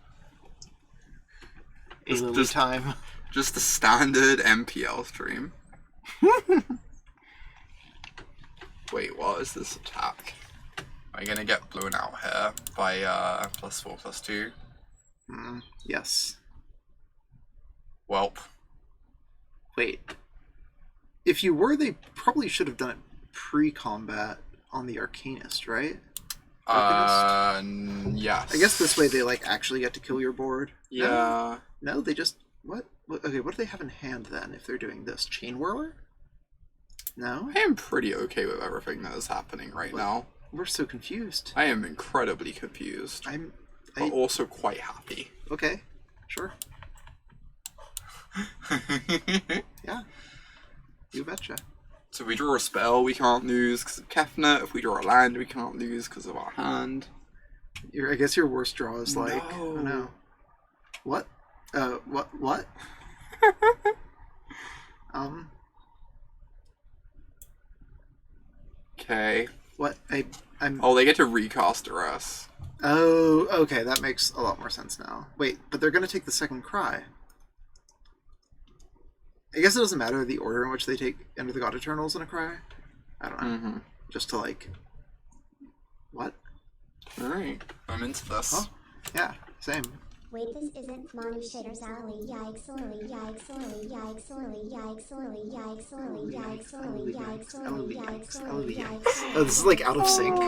Just time. Just the standard MPL stream. Wait, what is this attack? Am I gonna get blown out here by +4/+2? Yes. Welp. Wait. If you were, they probably should have done it pre-combat on the Arcanist, right? Yes. I guess this way they like actually get to kill your board. Yeah. No, they just okay, what do they have in hand then if they're doing this? Chain Whirler? No? I am pretty okay with everything that is happening right now. We're so confused. I am incredibly confused. But also quite happy. Okay. Sure. Yeah. You betcha. So if we draw a spell, we can't lose because of Kefnet. If we draw a land, we can't lose because of our hand. I guess your worst draw is like... No. Oh no. What? What? Okay. What? I'm... Oh, they get to recast Duress. Oh, okay, that makes a lot more sense now. Wait, but they're gonna take the second cry. I guess it doesn't matter the order in which they take Enter the God-Eternals in a cry. I don't know. Just to like... What? Alright, I'm into this. Huh? Yeah, same. Wait, this isn't Manu Shader's Alley. Yikes, lily, yikes, lily, yikes, lily, yikes, lily, yikes, lily, yikes, lily, yikes, lily, yikes, lily, yikes. Oh, this is like out of sync.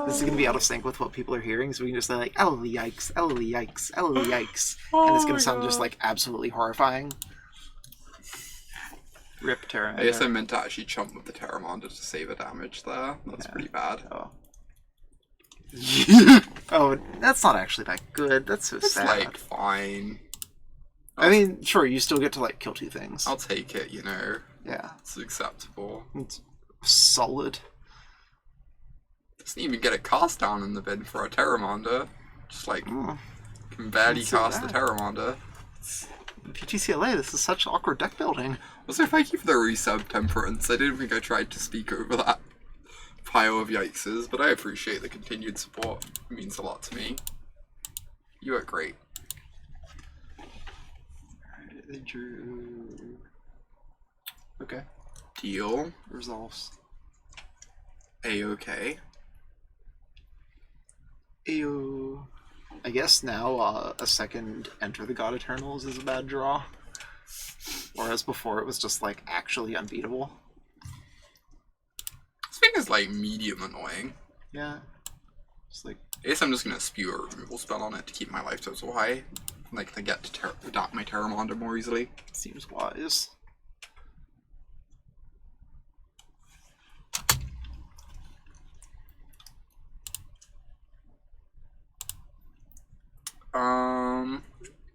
This is gonna be out of sync with what people are hearing, so we can just say like, Ellie yikes, Ellie yikes, Ellie yikes. And it's gonna sound just like absolutely horrifying. Rip Pteramander. I guess I meant to actually chump with the Pteramander to save a damage there. That's pretty bad. Oh. Oh, that's not actually that good. That's so sad. It's like fine. I mean, sure, you still get to like kill 2 things. I'll take it, you know. Yeah. It's acceptable. It's solid. Doesn't even get a cast down in the bin for a Pteramander. Just like can barely cast the Pteramander. PTCLA, this is such awkward deck building. Also, thank you for the resub, Temperance. I didn't think I tried to speak over that pile of yikeses, but I appreciate the continued support. It means a lot to me. You are great. They drew Okay. Deal. Resolves. A-okay. Ew. I guess now a second Enter the God-Eternals is a bad draw. Whereas before it was just, like, actually unbeatable. This thing is, like, medium annoying. Yeah. It's like... I guess I'm just gonna spew a removal spell on it to keep my life total high. Like, to get to adapt my Pteramander more easily. Seems wise.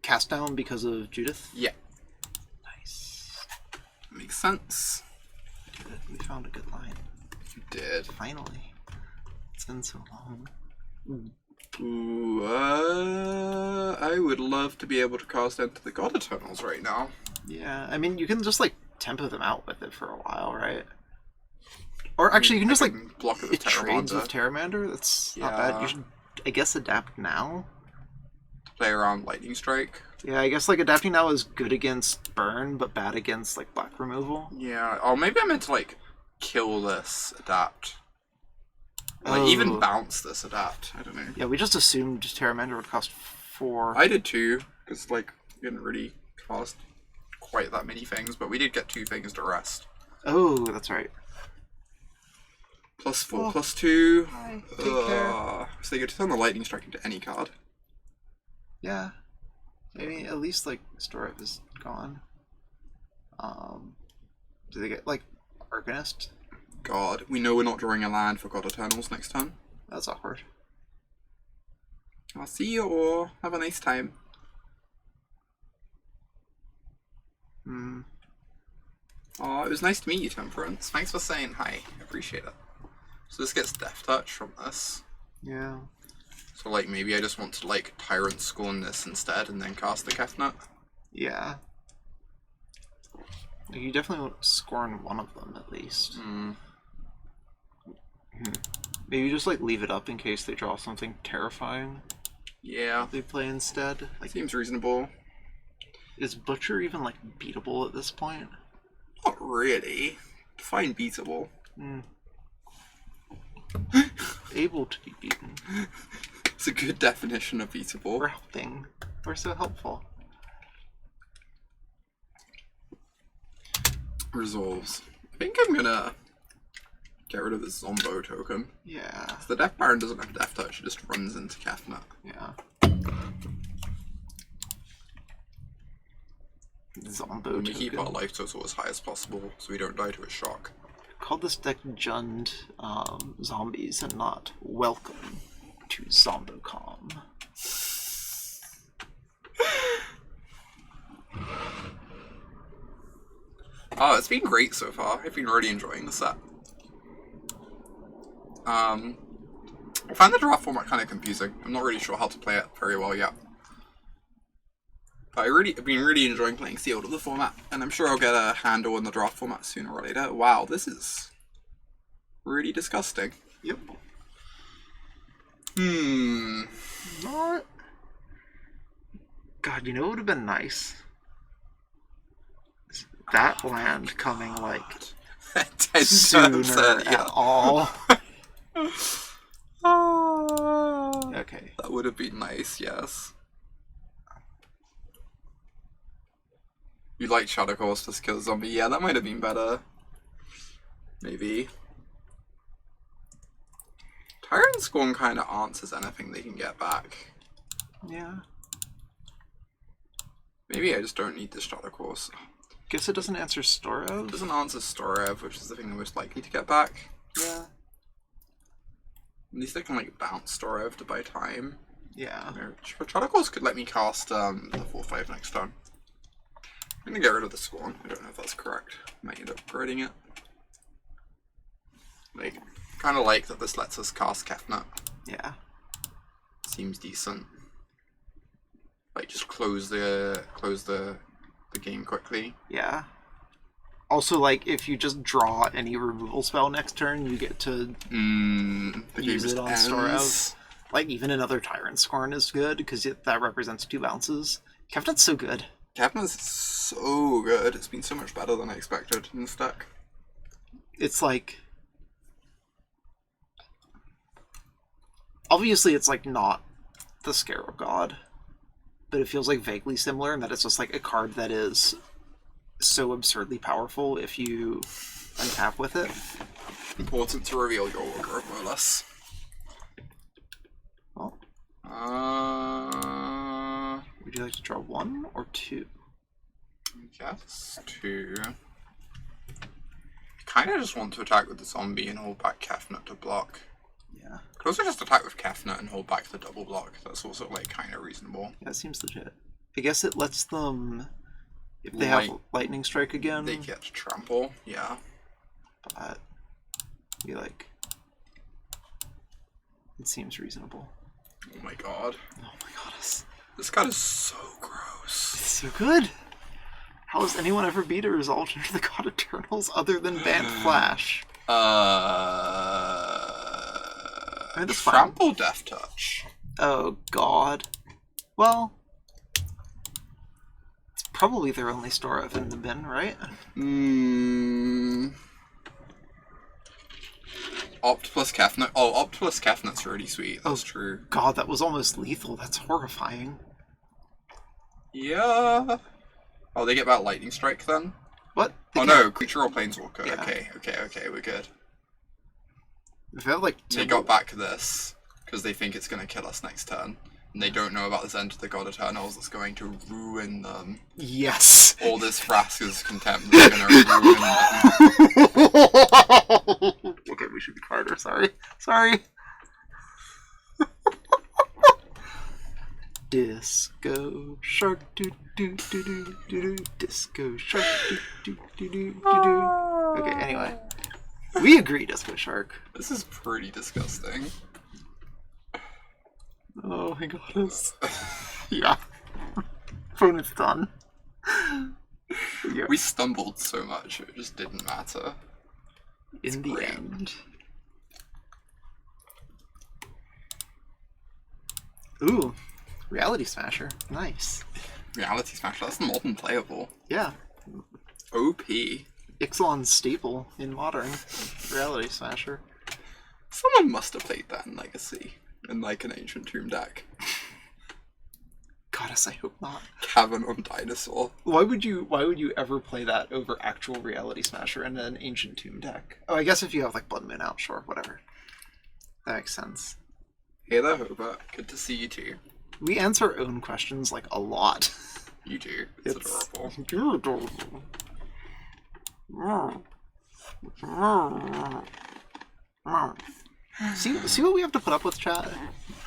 Cast down because of Judith? Yeah. Nice. Makes sense. Good. We found a good line. You did. Finally. It's been so long. Ooh, I would love to be able to cast Enter the God-Eternals right now. Yeah, I mean, you can just, like, tempo them out with it for a while, right? Or actually, you can just, like, block it with it trades Pteramander. with Pteramander. That's not bad. You should, I guess, adapt now. Play around Lightning Strike. Yeah, I guess, like, adapting now is good against burn, but bad against, like, black removal. Yeah, or maybe I meant to, like, kill this adapt. Like, even bounce this adapt. I don't know. Yeah, we just assumed Pteramander would cost 4. I did too, because, like, we didn't really cast quite that many things, but we did get 2 things to rest. Oh, that's right. +4, +2. Hi, take care. So you get to turn the Lightning Strike into any card. Yeah. I mean, at least, like, Storif is gone. Do they get, like, Arcanist? God, we know we're not drawing a land for God-Eternals next turn. That's awkward. I'll see you all. Have a nice time. Oh, it was nice to meet you, Temperance. Thanks for saying hi. I appreciate it. So this gets Death Touch from this. Yeah. So, like, maybe I just want to, like, Tyrant Scorn this instead and then cast the Kefnet. Yeah. You definitely want to Scorn one of them, at least. Maybe just, like, leave it up in case they draw something terrifying. Yeah. They play instead. Like, seems reasonable. Is Butcher even, like, beatable at this point? Not really. Define beatable. Able to be beaten. It's a good definition of beatable. We're helping. We're so helpful. Resolves. I think I'm gonna get rid of this Zombo token. Yeah. The Death Baron doesn't have Death Touch, it just runs into Kefnet. Yeah. Zombo And we keep our token. life total as high as possible so we don't die to a shock. Call this deck Jund Zombies and not Welcome to Zombocom. Oh, it's been great so far. I've been really enjoying the set. I find the draft format kind of confusing. I'm not really sure how to play it very well yet. But I've been really enjoying playing Sealed of the format, and I'm sure I'll get a handle in the draft format sooner or later. Wow, this is really disgusting. Yep. Not. God, you know what would have been nice? That land coming, like, 10 sooner turns, at all. Okay. That would have been nice, yes. You like Shadow Course to kill a zombie? Yeah, that might have been better. Maybe. Tyrant Scorn kind of answers anything they can get back. Yeah. Maybe I just don't need this Shadow Course. Guess it doesn't answer It Storev. doesn't answer Storev, which is the thing I'm most likely to get back. Yeah. At least I can, like, bounce Storev to buy time. Yeah. Shadow Course could let me cast the 4/5 next turn. I'm gonna get rid of the Scorn. I don't know if that's correct. Might end up upgrading it. Like, kind of like that this lets us cast Kefnet. Yeah. Seems decent. Like, just close the game quickly. Yeah. Also, like, if you just draw any removal spell next turn, you get to The use game it on ends. Storev. Like, even another Tyrant Scorn is good, because that represents 2 bounces. Kefnet's so good. Kefnet is so good. It's been so much better than I expected in this deck. It's like... Obviously, it's like not the Scarab God, but it feels like vaguely similar in that it's just like a card that is so absurdly powerful if you untap with it. Important to reveal your Augur of Bolas. Well, would you like to draw 1 or 2? Yes, 2. Kind of just want to attack with the zombie and hold back Kefnet to block. Yeah. Could also just attack with Kefnet and hold back the double block. That's also like kind of reasonable. Yeah, it seems legit. I guess it lets them, if they have Lightning Strike again, they get to trample. Yeah. But be like, it seems reasonable. Oh my god. Oh my goddess. This card is so gross. It's so good. How has anyone ever beat a resolved into the God-Eternals other than Banned Flash? I mean, that's Trample fine. Death Touch. Oh god. Well, it's probably their only store of in the bin, right? Opt plus Kefnet. Oh, Opt plus Kefnet's really sweet. That's true. God, that was almost lethal. That's horrifying. Yeah. Oh, they get back Lightning Strike then? What? Oh no, creature or planeswalker. Yeah. Okay, we're good. If they have, like, They got back this because they think it's going to kill us next turn. And they don't know about this End to the God-Eternals that's going to ruin them. Yes! All this Vraska's Contempt is going to ruin them. Okay, we should be harder. Sorry. Disco shark do do do do do do. Disco shark do do do do do do. Okay, anyway. We agree, Disco Shark. This is pretty disgusting. Oh my goodness. Yeah. Phone is done. Yeah. We stumbled so much, it just didn't matter. In the end. Ooh. Reality Smasher. Nice. Reality Smasher, that's modern playable. Yeah. OP. Ixalan's staple in Modern. Reality Smasher. Someone must have played that in Legacy. In like an Ancient Tomb deck. Goddess, I hope not. Cavern on Dinosaur. Why would you ever play that over actual Reality Smasher in an Ancient Tomb deck? Oh, I guess if you have like Blood Moon out, sure, whatever. That makes sense. Hey there, Hobart. Good to see you too. We answer our own questions like a lot. You do. It's adorable. You're adorable. See what we have to put up with, chat?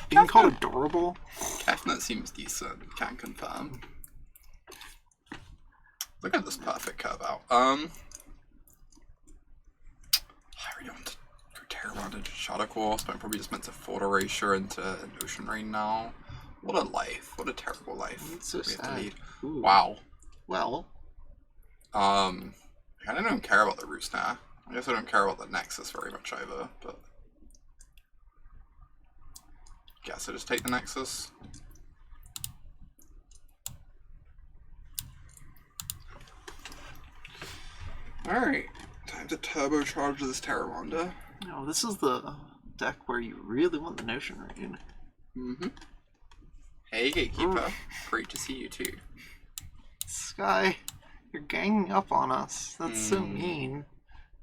Being called adorable? Kefnet seems decent, can confirm. Look at this perfect curve out. I really want to go Pteramander into Shadow Course, but I'm probably just meant to Thought Erasure into an Ocean Rain now. What a life. What a terrible life. It's so sad. Ooh. Wow. Well. I kind of don't care about the Roost now. I guess I don't care about the Nexus very much either, but... Guess I just take the Nexus. Alright, time to turbocharge this Pteramander. No, this is the deck where you really want the Notion Rain. Mm-hmm. Hey, Gatekeeper. Great to see you too. Sky, you're ganging up on us. That's so mean.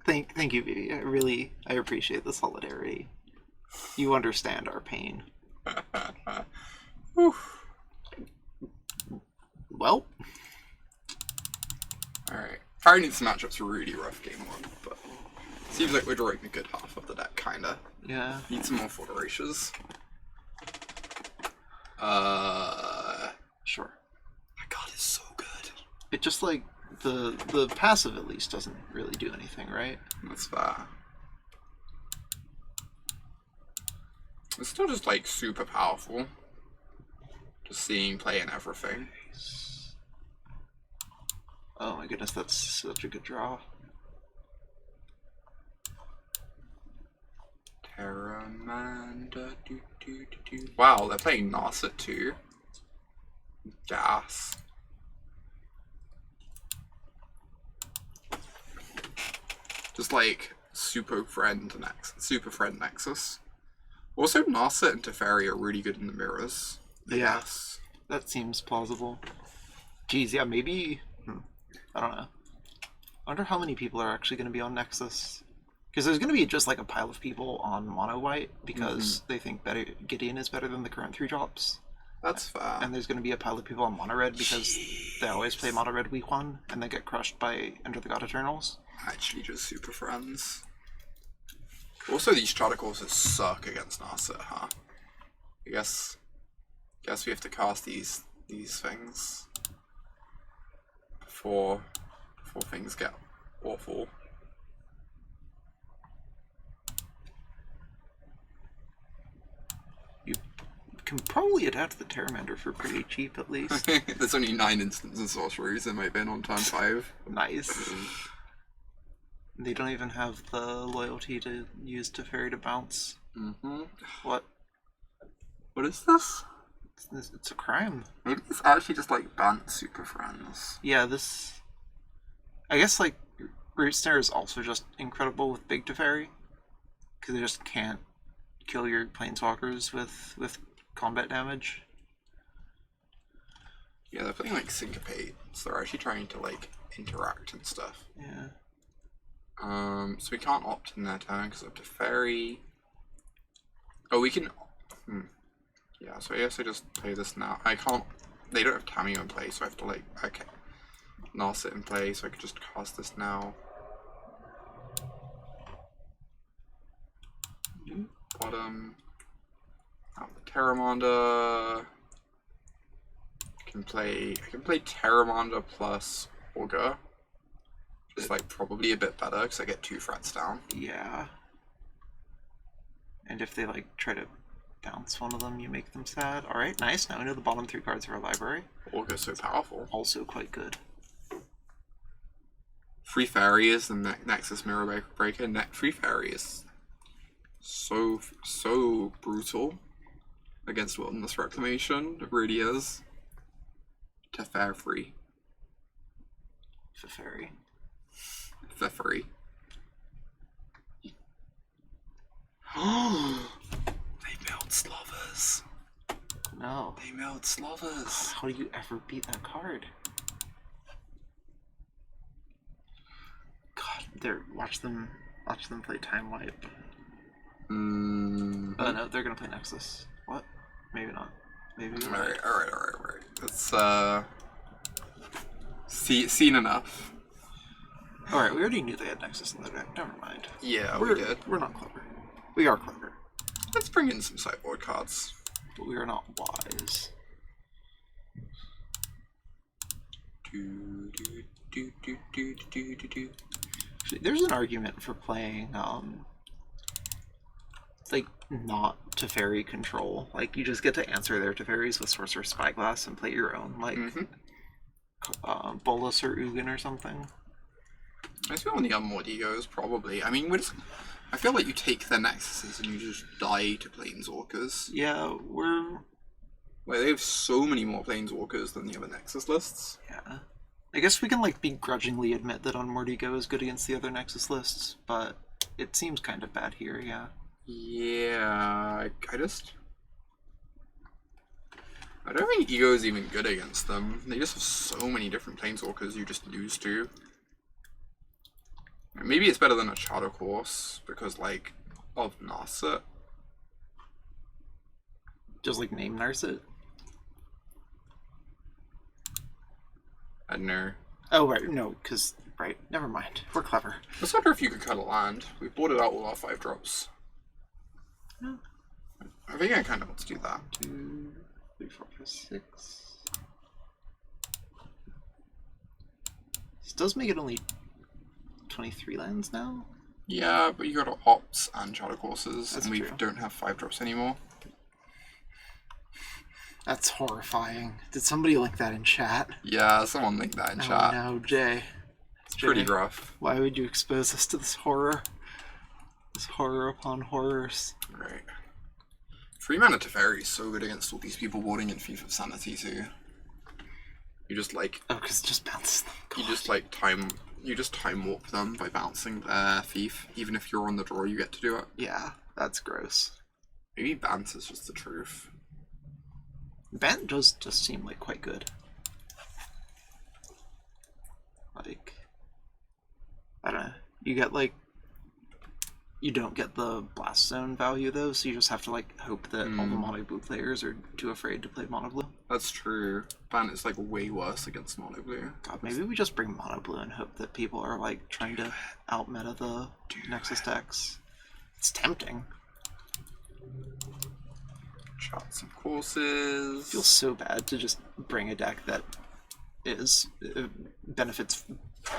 Thank you, Vivi. I appreciate the solidarity. You understand our pain. Well. Alright. Probably need some matchups really rough game one, but seems like we're drawing a good half of the deck, kinda. Yeah. Need some more Thought Erasures. Sure. My god, it's so good. It just like the passive at least doesn't really do anything, right? That's fair. It's still just like super powerful. Just seeing play and everything. Oh my goodness, that's such a good draw. Pteramander, Wow, they're playing Narset too. Gas. Just like Super Friend Nexus. Also, Narset and Teferi are really good in the mirrors. Yeah. Yes. That seems plausible. Geez, yeah, maybe... I don't know. I wonder how many people are actually going to be on Nexus. Because there's going to be just like a pile of people on Mono White because they think Gideon is better than the current 3-drops. That's fair. And there's going to be a pile of people on Mono Red because they always play Mono Red week 1 and they get crushed by Enter the God Eternals. Actually, just Super Friends. Also, these Strata courses suck against Narset, huh? I guess we have to cast these things before things get awful. You can probably adapt the Pteramander for pretty cheap, at least. There's only 9 instants and sorceries in my bin on turn 5. Nice. They don't even have the loyalty to use Teferi to bounce. What? What is this? It's a crime. Maybe it's actually just like banned Super Friends. Yeah, this... I guess, like, Root Snare is also just incredible with Big Teferi. Because they just can't kill your Planeswalkers with combat damage. Yeah, they're playing like Syncopate, so they're actually trying to like interact and stuff. Yeah. So we can't opt in their turn because of Teferi. Oh, we can... Yeah, so I guess I just play this now. I can't... They don't have Cameo in play, so I have to like... Okay. Narset in play, so I could just cast this now. Bottom. Out the Pteramander. I can play Pteramander plus Augur. Just like probably a bit better because I get 2 threats down. Yeah. And if they like try to bounce one of them, you make them sad. Alright, nice. Now we know the bottom 3 cards of our library. Augur's so powerful. Also quite good. Free Fairy is the Nexus Mirror Breaker. Free Fairy is so brutal against Wilderness Reclamation. It really is. Teferi. Teferi. Teferi. They meld Slavers. No. They meld Slavers. How do you ever beat that card? God, watch them play Time Wipe. Oh no, they're gonna play Nexus. What? Maybe not. Maybe. Alright. It's seen enough. Alright, we already knew they had Nexus in their deck. Never mind. Yeah, we did. We're not clever. We are clever. Let's bring in some sideboard cards. But we are not wise. Actually, there's an argument for playing like not Teferi control. Like you just get to answer their Teferis with Sorcerous Spyglass and play your own like Bolas or Ugin or something. I feel on the Unmoored Egos probably. I mean, I feel like you take their Nexuses and you just die to Planeswalkers. Yeah, Like they have so many more Planeswalkers than the other Nexus lists. Yeah. I guess we can like begrudgingly admit that Unmoored Ego is good against the other Nexus lists, but it seems kind of bad here, yeah. Yeah, I don't think Ego is even good against them. They just have so many different Planeswalkers you just lose to. Maybe it's better than a Shadow Course, because, like, of Narset. Just, like, name Narset? I don't know. Oh, right, no, because, right, never mind. We're clever. I just wonder if you could cut a land. We boarded out all our 5-drops. No. I think I kind of want to do that. 2, 3, 4, 5, 6. This does make it only 23 lands now? Yeah, but you got Ops and Shadow Courses, That's and we true. don't have 5-drops anymore. That's horrifying. Did somebody link that in chat? Yeah, someone linked that in chat. Oh no, Jay. It's pretty rough. Why would you expose us to this horror? This horror upon horrors. Right. 3-mana Teferi is so good against all these people boarding in Thief of Sanity too. You just like... Oh, because it just bounces them. You just like time You just time warp them by bouncing their thief. Even if you're on the draw, you get to do it. Yeah, that's gross. Maybe Bant is just the truth. Bant does just seem like quite good. Like, I don't know. You get like, you don't get the blast zone value though, so you just have to like hope that all the mono blue players are too afraid to play mono blue. That's true. Bant is like way worse against mono blue. God, maybe we just bring mono blue and hope that people are like trying to out meta the Nexus decks. It's tempting. Charts of courses. It feels so bad to just bring a deck that is benefits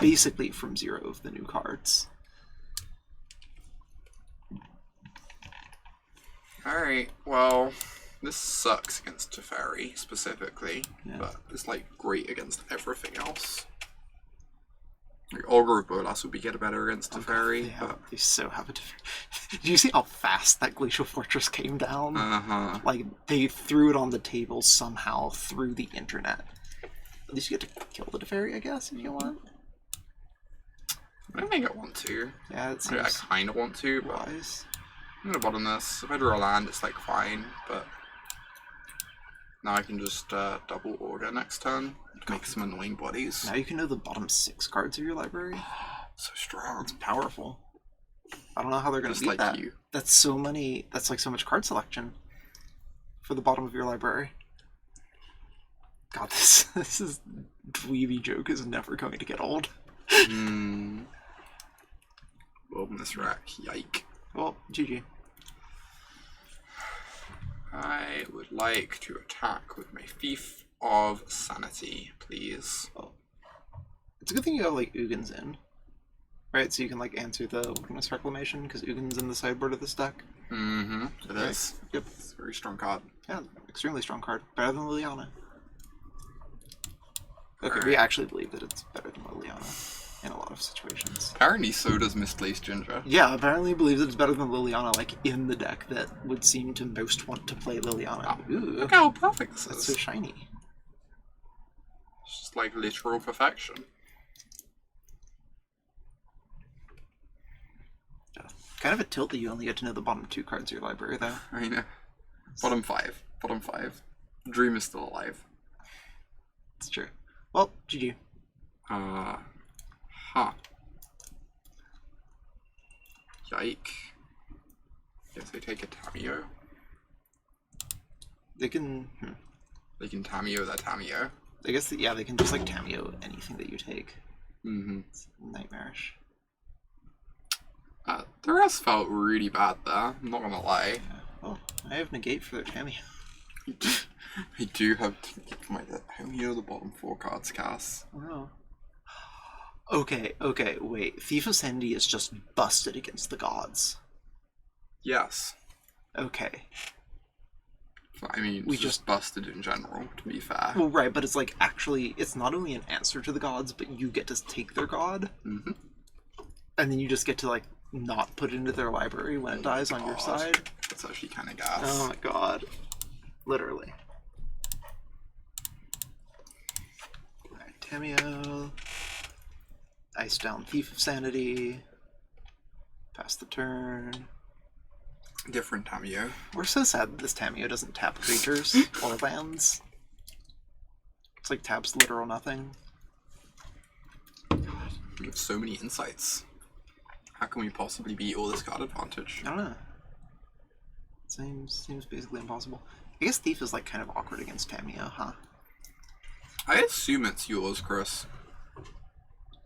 basically from 0 of the new cards. Alright, well, this sucks against Teferi specifically, but it's like great against everything else. Like, Augur of Bolas would be get better against Teferi, but they so have a Teferi. Did you see how fast that Glacial Fortress came down? Like, they threw it on the table somehow through the internet. At least you get to kill the Teferi, I guess, if you want. I don't think I want to. Yeah, it seems I kind of want to, but wise. I'm gonna bottom this. If I draw a land, it's like fine, but now I can just double Augur next turn to make some annoying bodies. Now you can know the bottom 6 cards of your library. So strong. It's powerful. I don't know how they're gonna Just beat like that. you. That's so many. That's like so much card selection for the bottom of your library. God, this is dweeby joke is never going to get old. Open this rack. Yike. Well, GG. I would like to attack with my Thief of Sanity, please. Oh. It's a good thing you have like Ugin's in. Right, so you can like answer the Wilderness Reclamation, because Ugin's in the sideboard of this deck. It is. Yep. It's a very strong card. Yeah, extremely strong card. Better than Liliana. Okay, we actually believe that it's better than Liliana in a lot of situations. Apparently so does Misplaced Ginger. Yeah, apparently believes it's better than Liliana, like in the deck that would seem to most want to play Liliana. Wow. Ooh, Look how perfect this that's is. so shiny. It's just like literal perfection. Kind of a tilt that you only get to know the bottom 2 cards of your library, though. I know. Bottom 5. Bottom 5. Dream is still alive. It's true. Well, GG. Yike. Guess they take a Tameo. They can... They can Tameo that Tameo. I guess, yeah, they can just, like, Tameo anything that you take. It's nightmarish. Duress felt really bad there, I'm not gonna lie. Yeah. Oh, I have Negate for their Tameo. I do have my Tameo, the bottom 4 cards cast. Oh. Okay, wait. Thief of Sanity is just busted against the gods. Yes. Okay. I mean, we just busted in general, to be fair. Well, right, but it's like, actually, it's not only an answer to the gods, but you get to take their god. And then you just get to, like, not put it into their library when it dies on your side. That's actually kind of gas. Oh my god. Literally. Alright, Tameo. Ice down Thief of Sanity. Pass the turn. Different Tameo. We're so sad that this Tameo doesn't tap creatures or lands. It's like taps literal nothing. We have so many insights. How can we possibly beat all this card advantage? I don't know. Seems basically impossible. I guess Thief is like kind of awkward against Tameo, huh? I assume it's yours, Chris.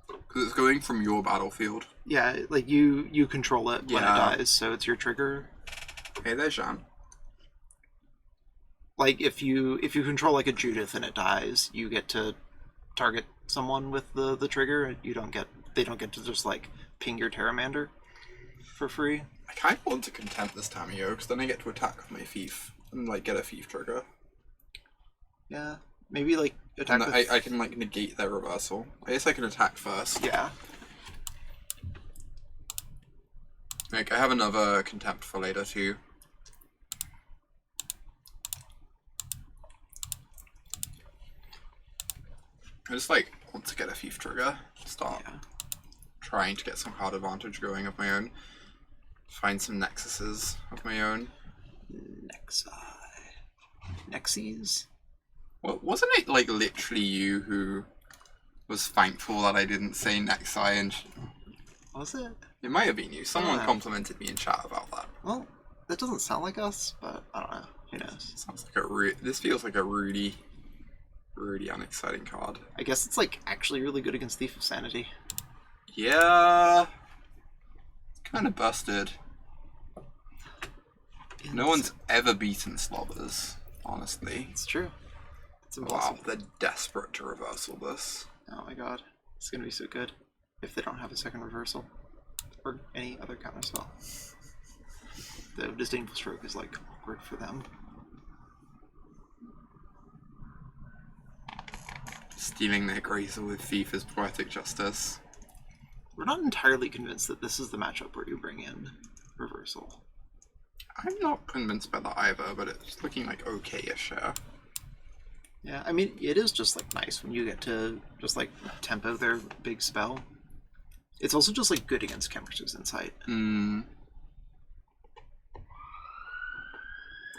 Because it's going from your battlefield. Yeah, like you control it when it dies, so it's your trigger. Hey there, Jean. Like if you control like a Judith and it dies, you get to target someone with the trigger. They don't get to just like ping your Pteramander for free. I kind of want to Contempt this Tameo, because then I get to attack with my Thief and like get a Thief trigger. Yeah, maybe like attack. And I can like negate their reversal. I guess I can attack first. Yeah. Like I have another Contempt for later too. I just like want to get a Thief trigger. Start. Yeah. trying to get some card advantage going of my own. Find some nexuses of my own. Nexies? Well, wasn't it like literally you who was thankful that I didn't say Nexi and... Was it? It might have been you. Someone complimented me in chat about that. Well, that doesn't sound like us, but I don't know. Who knows? Sounds like this feels like a really unexciting card. I guess it's like actually really good against Thief of Sanity. Yeah. Kind of busted. No one's ever beaten Slobbers, honestly. It's true. It's impossible. Wow, they're desperate to reversal this. Oh my god. It's gonna be so good if they don't have a second reversal. Or any other counter spell. The Disdainful Stroke is like awkward for them. Stealing their Grazer with Thief is poetic justice. We're not entirely convinced that this is the matchup where you bring in reversal. I'm not convinced by that either, but it's looking like okay-ish, yeah. Yeah, I mean, it is just like nice when you get to just like tempo their big spell. It's also just like good against Chemist's Insight.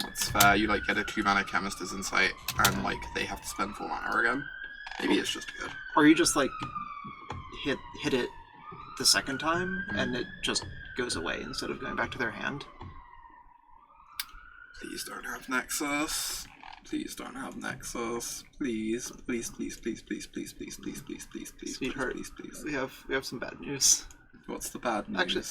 That's fair. You like get a 2-mana Chemist's Insight, and like they have to spend 4 mana again. Maybe it's just good. Or you just like hit it the second time, and it just goes away instead of going back to their hand. Please don't have Nexus. Please don't have Nexus. Please, please, please, please, please, please, please, please, please, please, please, Sweetheart, please, please. We have some bad news. What's the bad news? Actually,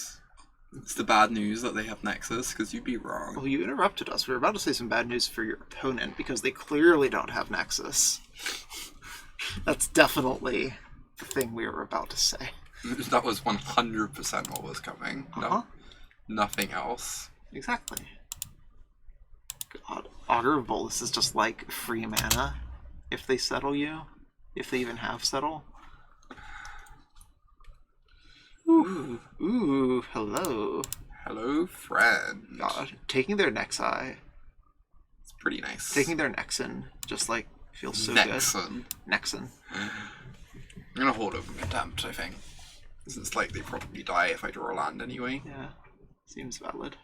it's the bad news that they have Nexus, because you'd be wrong. Well, you interrupted us. We were about to say some bad news for your opponent because they clearly don't have Nexus. That's definitely the thing we were about to say. That was 100% what was coming. No, nothing else. Exactly. God, Augur of Bolas is just like free mana if they settle you, if they even have settle. Ooh, hello. Hello, friend. God, taking their Nexi. It's pretty nice. Taking their Nexen just like feels so Nexen. good. Nexen. I'm gonna hold over Contempt, I think. Since like they probably die if I draw a land anyway. Yeah, seems valid.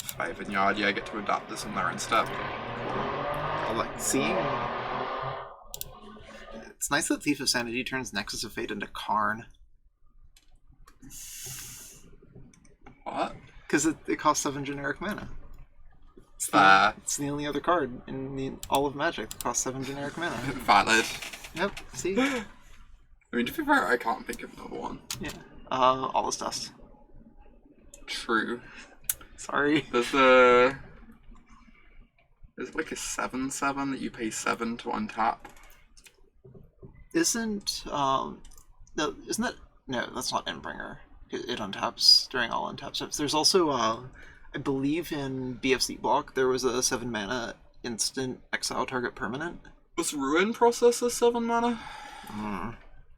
5 in yard, yeah, I get to adapt this on their end step. I like seeing. It's nice that Thief of Sanity turns Nexus of Fate into Karn. What? Because it costs 7 generic mana. It's the only other card in all of Magic that costs 7 generic mana. Valid. Yep, see? I mean, to be fair, I can't think of another one. Yeah. All is Dust. True. Sorry. There's like a 7/7 that you pay 7 to untap. Isn't isn't that no? That's not Endbringer. It untaps during all untap steps. There's also I believe in BFZ block there was a 7 mana instant exile target permanent. Was Ruin Processor 7 mana?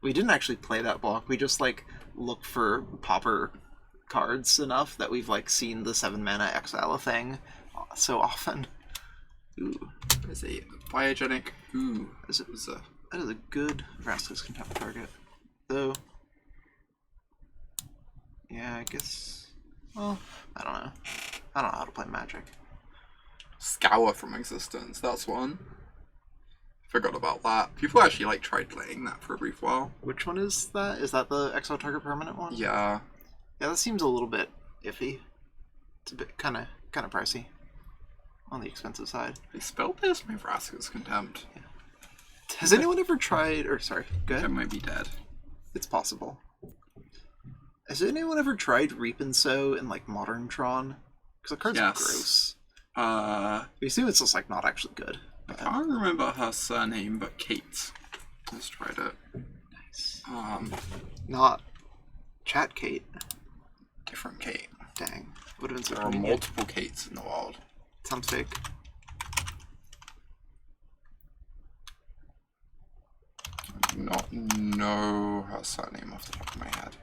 We didn't actually play that block. We just like looked for popper cards enough that we've like seen the 7 mana exile thing so often. Ooh, there's a biogenic. Ooh, that is a good Vraska's Contempt target, though. Yeah, I guess. Well, I don't know. I don't know how to play Magic. Scour from Existence. That's one. Forgot about that. People actually like tried playing that for a brief while. Which one is that? Is that the exile target permanent one? Yeah. Yeah, that seems a little bit iffy. It's a bit kind of pricey. On the expensive side. They spell pierce my Vraska's Contempt. Yeah. Has anyone ever tried? Or sorry, go ahead. I might be dead. It's possible. Has anyone ever tried Reap and Sow in like Modern Tron? Because the card's gross. We assume it's just like not actually good. I can't remember her surname, but Kate. Let's try it. Nice. Not Chat Kate. Different Kate. Dang. Would have been so There are multiple Kates in the world. Sounds fake. I do not know her surname off the top of my head.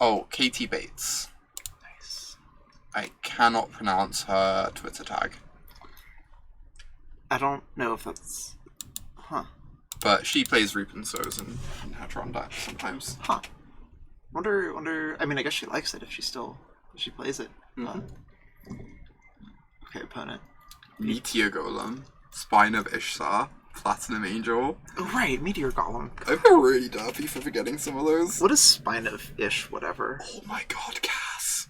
Oh, Katie Bates. Nice. I cannot pronounce her Twitter tag. I don't know if that's... But she plays Reap and Sows in her Tron deck sometimes. Huh. Wonder. I mean, I guess she likes it if she plays it. Mm-hmm. Okay, opponent. Meteor Golem, Spine of Ishtar, Platinum Angel. Oh right, Meteor Golem. I feel really derpy for forgetting some of those. What is Spine of Ish? Whatever. Oh my god, Cass.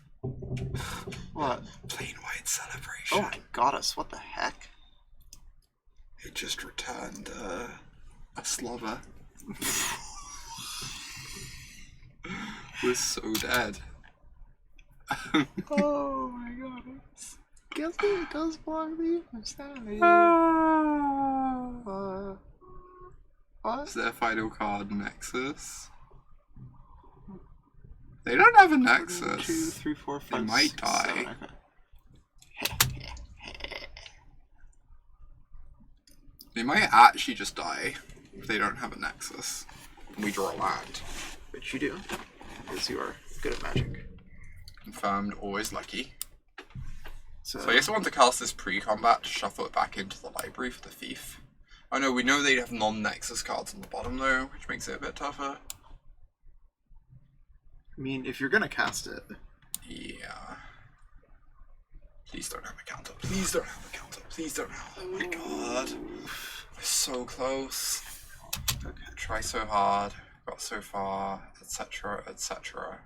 What? Plain White Celebration. Oh my goddess! What the heck? It just returned a slobber. Was so dead. Oh my goodness. Guess it does block the insanity. What? Is their final card Nexus? They don't have a Nexus. 1, 2, 3, 4, 5, They might 6, die. 7, okay. They might actually just die if they don't have a Nexus. We draw a land. Which you do, because you are good at magic. Confirmed, always lucky. So So I guess I want to cast this pre-combat to shuffle it back into the library for the Thief. Oh no, we know they have non-Nexus cards on the bottom though, which makes it a bit tougher. I mean, if you're gonna cast it, Yeah. Please don't have a counter. Please don't have a counter. Please don't have. Oh my god. We're so close. okay. Try so hard. Got so far. Etc. Etc.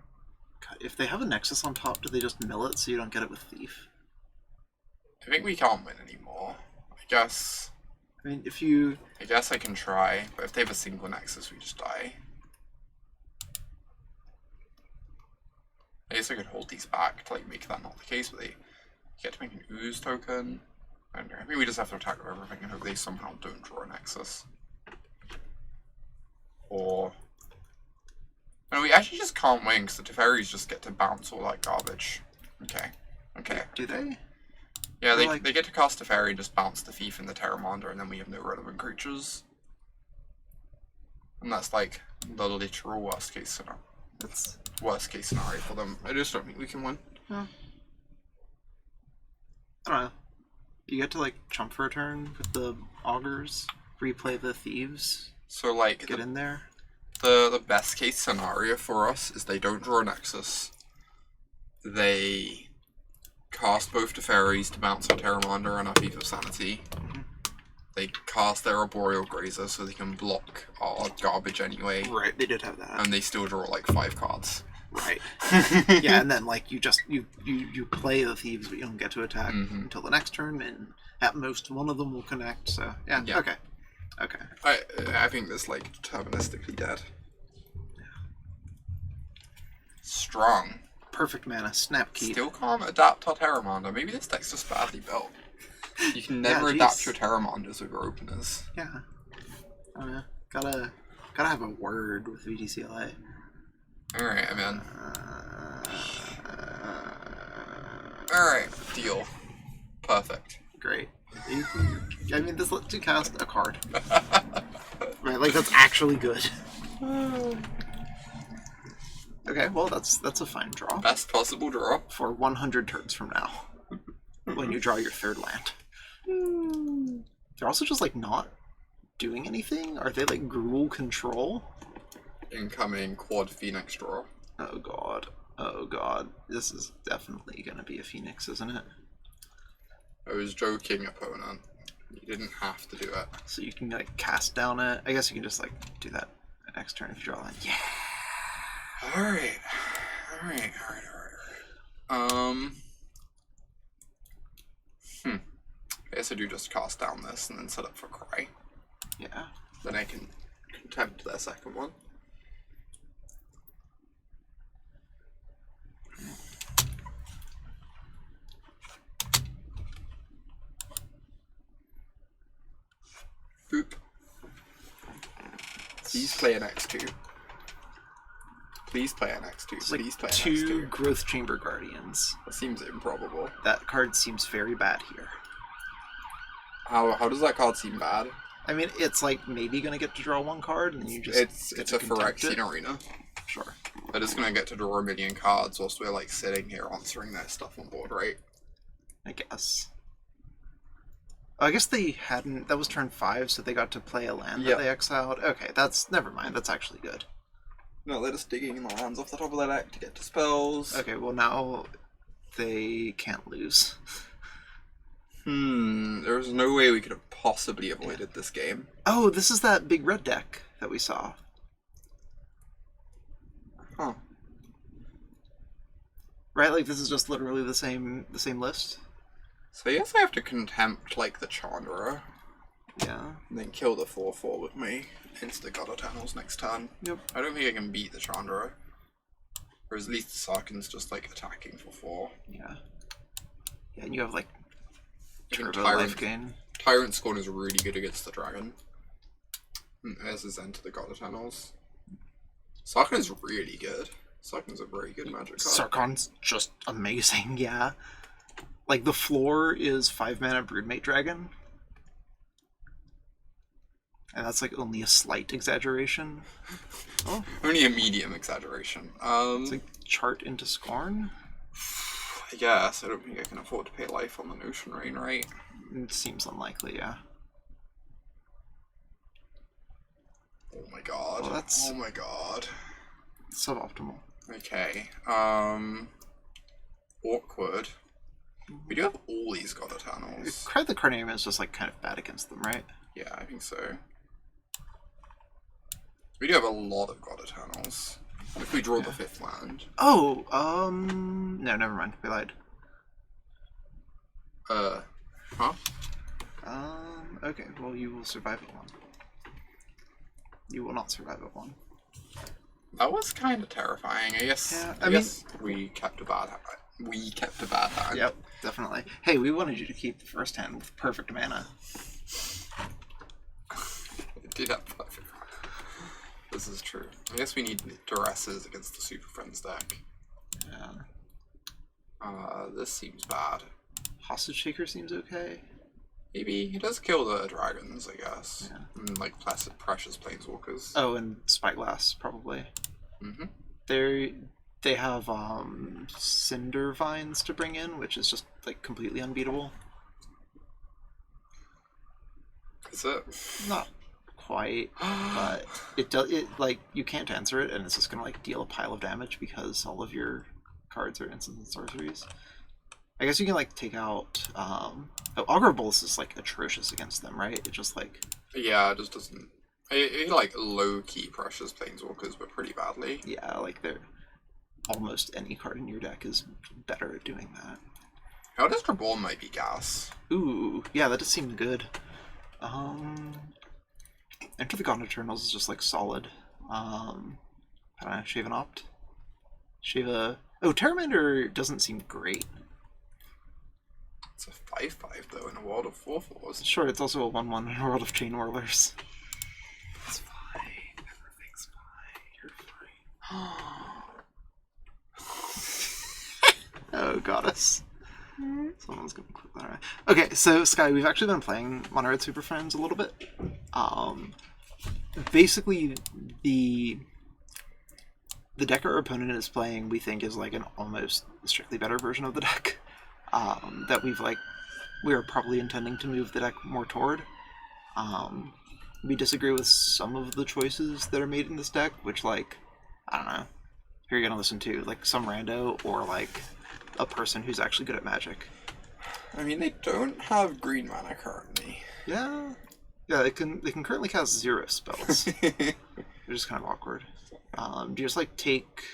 God, if they have a Nexus on top, do they just mill it so you don't get it with Thief? I think we can't win anymore. I I mean, if you... guess I can try, but if they have a single Nexus, we just die. I guess I could hold these back to like make that not the case, but they get to make an ooze token. I don't know. I mean, we just have to attack with everything and hope they somehow don't draw a Nexus. Or... No, we actually just can't win because the Teferis just get to bounce all that garbage. Okay. Okay. Do they? Yeah, they, like... they get to cast Teferi and just bounce the Thief and the Pteramander, and then we have no relevant creatures. And that's like the literal worst case scenario. That's worst case scenario for them. I just don't think we can win. Yeah. I don't know. You get to like chump for a turn with the Augurs, replay the Thieves, So like get in there. the best case scenario for us is they don't draw a Nexus. They cast both Teferis to bounce our Pteramander and our Thief of Sanity. They cast their Arboreal Grazer so they can block our garbage anyway. Right, they did have that. And they still draw like 5 cards. Right. Yeah, and then like you play the Thieves, but you don't get to attack until the next turn, and at most one of them will connect. So yeah. Okay. I think this like deterministically dead. Strong. Perfect mana, snap keep. Still can't adapt our Pteramander. Maybe this deck's just badly built. You can never adapt your Pteramanders with your openers. Yeah. Oh yeah. Gotta have a word with VTCLA. Alright, I'm in. Alright, deal. Perfect. Great. I mean, this lets you cast a card. Right, like that's actually good. Okay, well that's a fine draw. Best possible draw. For 100 turns from now. When you draw your third land. They're also just like not doing anything? Are they like Gruul control? Incoming quad Phoenix draw. Oh god. Oh god. This is definitely gonna be a Phoenix, isn't it? I was joking, opponent. You didn't have to do it. So you can like cast down it. I guess you can just like do that next turn if you draw a land. Yeah. Alright. I guess I do just cast down this and then set up for Cry. Yeah. Then I can Contempt their second one. Boop. Please play an X2. Please play an X2. It's like Please play an 2 X2. Growth Chamber Guardians. That seems improbable. That card seems very bad here. How does that card seem bad? I mean, it's like maybe gonna get to draw 1 card, and you just It's a Phyrexian arena. Sure. But it's gonna get to draw a million cards whilst we're like sitting here answering their stuff on board, right? I guess. I guess they hadn't. That was turn 5, so they got to play a land Yep. that they exiled. Okay, that's never mind. That's actually good. No, they're just digging in the lands off the top of their deck to get to spells. Okay, well now they can't lose. There's no way we could have possibly avoided this game. Oh, this is that big red deck that we saw. Huh. Right, like this is just literally the same list. So I guess I have to Contempt, like, the Chandra, Yeah. and then kill the 4/4 with me into the God-Eternals next turn. Yep. I don't think I can beat the Chandra. Or at least Sarkin's just, like, attacking for 4. Yeah. Yeah, and you have like Even turbo life gain. Tyrant Scorn is really good against the dragon. As is Enter the God-Eternals. Sarkin is really good. Sarkin's a very good magic card. Sarkon's just amazing, yeah. Like the floor is 5 mana Broodmate Dragon. And that's like only a slight exaggeration. Oh, Only a medium exaggeration. it's like chart into Scorn. I guess. I don't think I can afford to pay life on the Notion Rain, right? It seems unlikely, yeah. Oh my god. Well, that's- Oh my god. Suboptimal. Okay. Awkward. We do have all these God Eternals. Cry the Carnarium is just like kind of bad against them, right? Yeah, I think so. We do have a lot of God Eternals. What if we draw the 5th land? Oh, no, never mind. We lied. Huh? Okay, well, you will survive at 1. You will not survive at 1. That was kind of terrifying. I guess. Yeah, I guess we kept a bad. We kept a bad hand. Yep, definitely. Hey, we wanted you to keep the first hand with perfect mana. Did that perfect. This is true. I guess we need Duresses against the Super Friends deck. Yeah. This seems bad. Hostage Shaker seems okay. Maybe he does kill the dragons, I guess. Yeah. And like precious planeswalkers. Oh, and Spyglass probably. Mm-hmm. They have Cinder Vines to bring in, which is just like completely unbeatable. Is it? Not quite, but it does. It like you can't answer it, and it's just gonna like deal a pile of damage because all of your cards are instants and sorceries. I guess you can like take out. Augur of Bolas is like atrocious against them, right? It just like. Yeah, it just doesn't. It like low key precious planeswalkers, but pretty badly. Yeah, like they're almost any card in your deck is better at doing that. Eldest Reborn might be gas. Ooh, yeah, that does seem good. Enter the God-Eternals is just like solid. I don't know, Shave an Opt? Shave. Oh, Pteramander doesn't seem great. It's a 5/5 though in a world of 4/4s. Sure, it's also a 1/1 in a world of Chain Whirlers. It's fine. Everything's fine. You're fine. Oh, goddess. Someone's gonna click that. Okay, so Sky, we've actually been playing Mono Red Super Friends a little bit. Basically, the deck our opponent is playing, we think, is like an almost strictly better version of the deck. That we are probably intending to move the deck more toward. We disagree with some of the choices that are made in this deck, which, like, I don't know, who you're gonna listen to, like some rando or like a person who's actually good at Magic. I mean, they don't have green mana currently. Yeah, they can currently cast 0 spells, which is kind of awkward. Do you just like take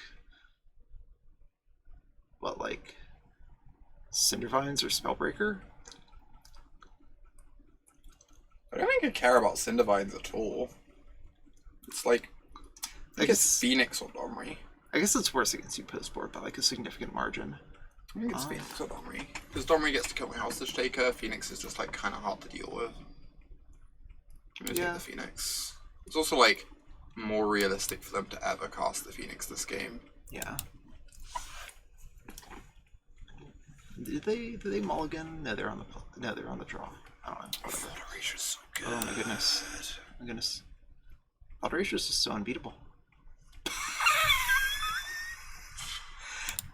what, like Cindervines or Spellbreaker? I don't think I care about Cindervines at all. It's like I guess Phoenix or Domri. I guess it's worse against you post board by like a significant margin. I think it's Phoenix or Domri. Because Domri gets to kill my Hostage Taker, Phoenix is just like kind of hard to deal with. I'm gonna take the Phoenix. It's also like more realistic for them to ever cast the Phoenix this game. Yeah. Did they mulligan? No, they're on the draw. I don't know. Thought Erasure is so good. Oh my goodness. My goodness. Thought Erasure is just so unbeatable.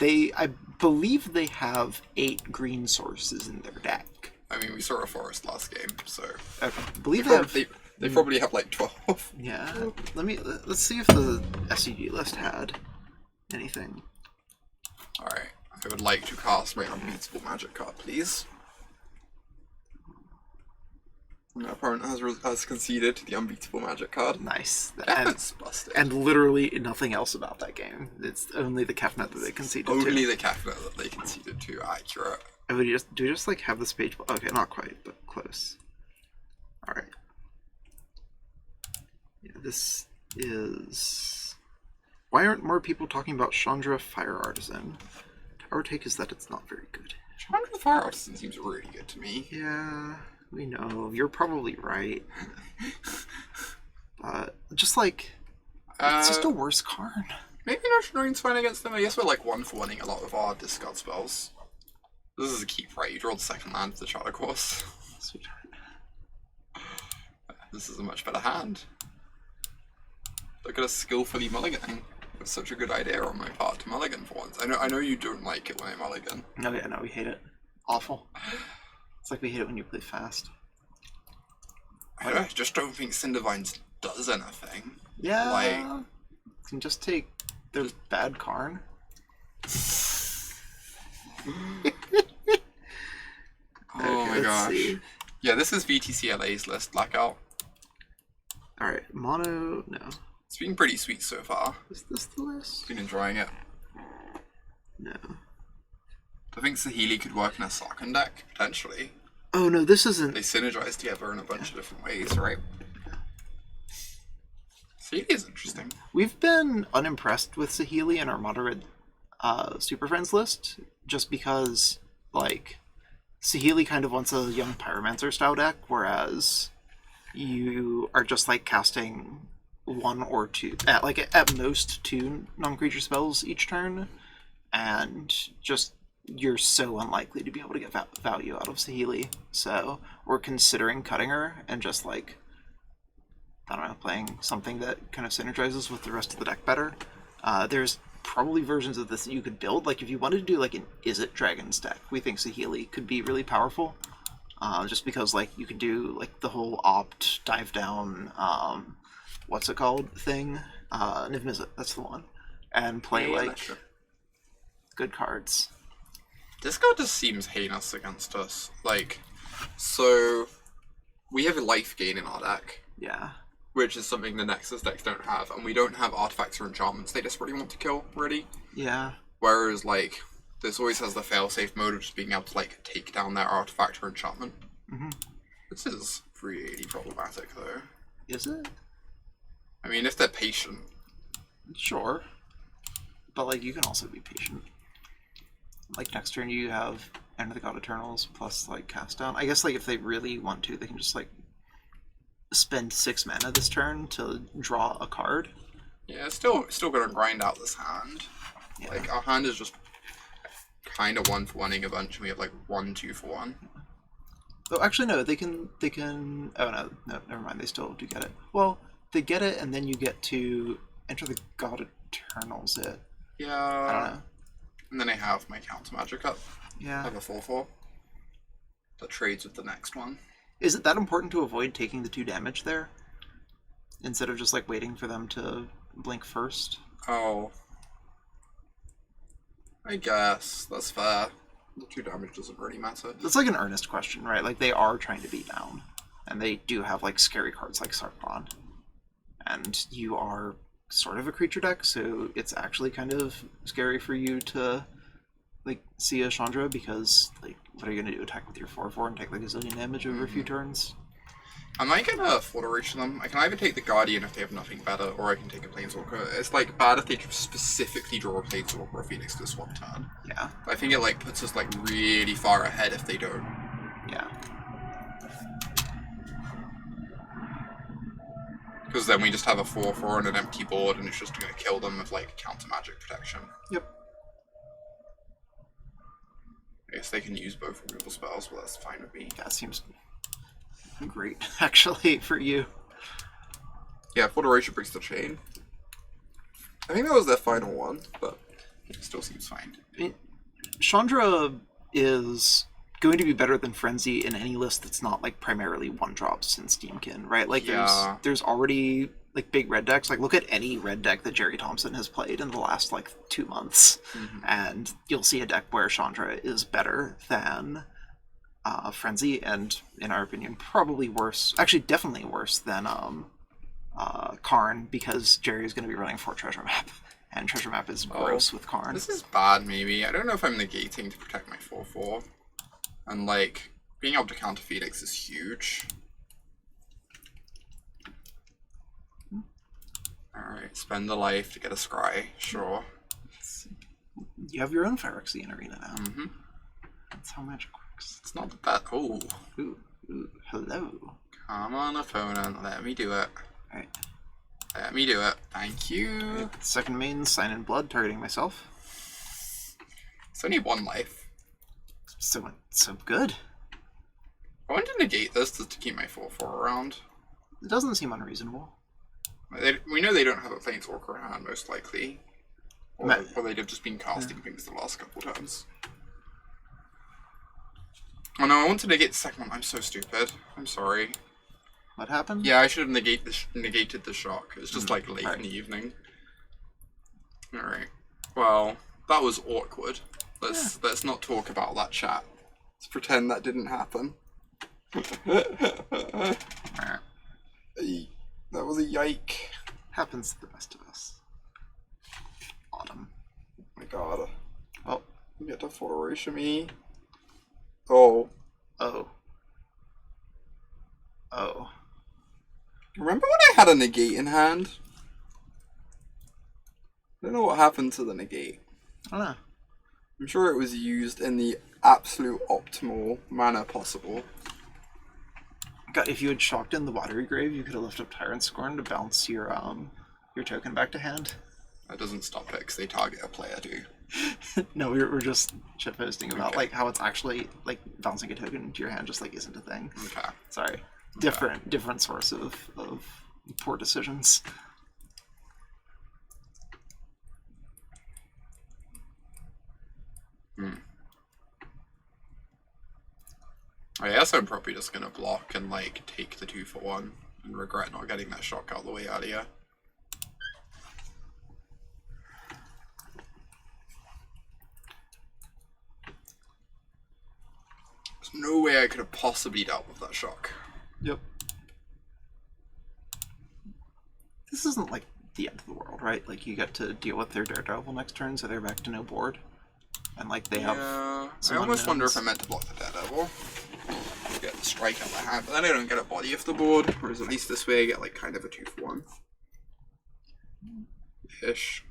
I believe they have 8 green sources in their deck. I mean, we saw a forest last game, so Okay. I believe they probably have like 12. Yeah. Let's see if the SCG list had anything. Alright, I would like to cast my unbeatable magic card, please. My opponent has conceded to the unbeatable magic card. Nice. Kefnet's busted. And literally nothing else about that game. It's only the Kefnet that they conceded to. Only the Kefnet that they conceded to, accurate. Oh, do you just like have this page? Okay, not quite, but close. All right. Yeah, this is. Why aren't more people talking about Chandra Fire Artisan? Our take is that it's not very good. Chandra the Fire Artisan seems really good to me. Yeah, we know. You're probably right. But just like, it's just a worse Karn. Maybe Notion's fine against them. I guess we're like 1-for-1-ing a lot of our discard spells. This is a keep, right? You draw the second land of the Shadow Course. Sweet. This is a much better hand. Look at us skillfully mulliganing. It's such a good idea on my part to mulligan for once. I know you don't like it when I mulligan. No, yeah, no, we hate it. Awful. It's like we hate it when you play fast. I just don't think Cindervines does anything. Yeah. Like, you can just take their bad Karn. oh my gosh. See. Yeah, this is VTCLA's list, Blackout. Alright, mono, no. It's been pretty sweet so far. Is this the list? Been enjoying it. No. I think Saheeli could work in a Sarkhan deck, potentially. Oh no, this isn't. They synergize together in a bunch of different ways, right? Saheeli is interesting. We've been unimpressed with Saheeli in our moderate Super Friends list, just because, like, Saheeli kind of wants a young Pyromancer style deck, whereas you are just, like, casting one or two, at most two non-creature spells each turn, and just you're so unlikely to be able to get value out of Saheeli. So we're considering cutting her and just, like, I don't know, playing something that kind of synergizes with the rest of the deck better. There's probably versions of this that you could build. Like, if you wanted to do, like, an Is It Dragons deck, we think Saheeli could be really powerful. Just because, like, you could do, like, the whole opt, dive down, what's it called thing? Niv Mizzet, that's the one. And play, good cards. This card just seems heinous against us. Like, so we have a life gain in our deck. Yeah. Which is something the Nexus decks don't have, and we don't have artifacts or enchantments they desperately want to kill, really. Yeah. Whereas, like, this always has the fail-safe mode of just being able to, like, take down their artifact or enchantment. Mm-hmm. This is really problematic, though. Is it? I mean, if they're patient. Sure. But, like, you can also be patient. Like, next turn you have End of the God-Eternals plus, like, Cast Down. I guess, like, if they really want to, they can just, like, spend 6 mana this turn to draw a card. Yeah, still gonna grind out this hand. Yeah. Like, our hand is just kind of 1-for-1-ing a bunch, and we have, like, 1 2-for-1. Oh, actually, no, they can, oh, no, never mind, they still do get it. Well, they get it, and then you get to enter the God-Eternals it. Yeah. I don't know. And then I have my counter magic up. Yeah. I have a 4/4 that trades with the next one. Is it that important to avoid taking the 2 damage there? Instead of just, like, waiting for them to blink first? Oh. I guess. That's fair. The 2 damage doesn't really matter. It's like an earnest question, right? Like, they are trying to beat down. And they do have, like, scary cards like Sarkhan. And you are sort of a creature deck, so it's actually kind of scary for you to, like, see a Chandra, because, like, what are you going to do? Attack with your 4/4 and take, like, a zillion damage over a few turns? I might get a Thought Erasure them. I can either take the Guardian if they have nothing better, or I can take a Planeswalker. It's, like, bad if they specifically draw a Planeswalker or Phoenix this one turn. Yeah. I think it, like, puts us, like, really far ahead if they don't. Yeah. Because then we just have a 4/4 and an empty board, and it's just going to kill them with, like, counter magic protection. Yep. I guess they can use both removal spells, but that's fine with me. Yeah, it seems great, actually, for you. Yeah, Thought Erasure breaks the chain. I think that was their final one, but it still seems fine. I mean, Chandra is going to be better than Frenzy in any list that's not like primarily one drops in Steamkin, right? Like there's already like big red decks. Like look at any red deck that Jerry Thompson has played in the last like 2 months, and you'll see a deck where Chandra is better than Frenzy, and in our opinion, probably worse. Actually, definitely worse than Karn, because Jerry is going to be running 4 Treasure Map, and Treasure Map is gross with Karn. This is bad, maybe. I don't know if I'm negating to protect my 4/4. And, like, being able to counter Phoenix is huge. Alright, spend the life to get a scry. Sure. You have your own Phyrexian arena now. That's how magic works. It's not the best. Oh. Ooh, hello. Come on, opponent. Let me do it. Alright. Let me do it. Thank you. Right. Second main, Sign in Blood, targeting myself. It's only 1 life. So good. I want to negate this just to keep my 4/4 around. It doesn't seem unreasonable. We know they don't have a Planeswalker in hand, most likely. Or they'd have just been casting things the last couple times. Oh no, I wanted to negate the second one. I'm so stupid. I'm sorry. What happened? Yeah, I should have negated the shock. It was just like late in the evening. Alright. Well, that was awkward. Let's not talk about that, chat. Let's pretend that didn't happen. That was a yike. Happens to the best of us. Autumn. Oh my god. Oh. You get to 4 erasure me. Oh. Oh. Oh. Remember when I had a negate in hand? I don't know what happened to the negate. I don't know. I'm sure it was used in the absolute optimal manner possible. God, if you had shocked in the Watery Grave, you could have lifted up Tyrant Scorn to bounce your token back to hand. That doesn't stop it because they target a player too. No, we're just shitposting about like how it's actually like bouncing a token into your hand just like isn't a thing. Okay. Sorry. Different source of poor decisions. I guess I'm probably just gonna block and like take the 2-for-1 and regret not getting that shock out of the way earlier. There's no way I could have possibly dealt with that shock. Yep. This isn't like the end of the world, right? Like you get to deal with their Daredevil next turn, so they're back to no board. And like they have I almost wonder if I meant to block the Daredevil. Get the strike out of my hand, but then I don't get a body off the board, whereas at least this way I get like kind of a 2-for-1. Ish.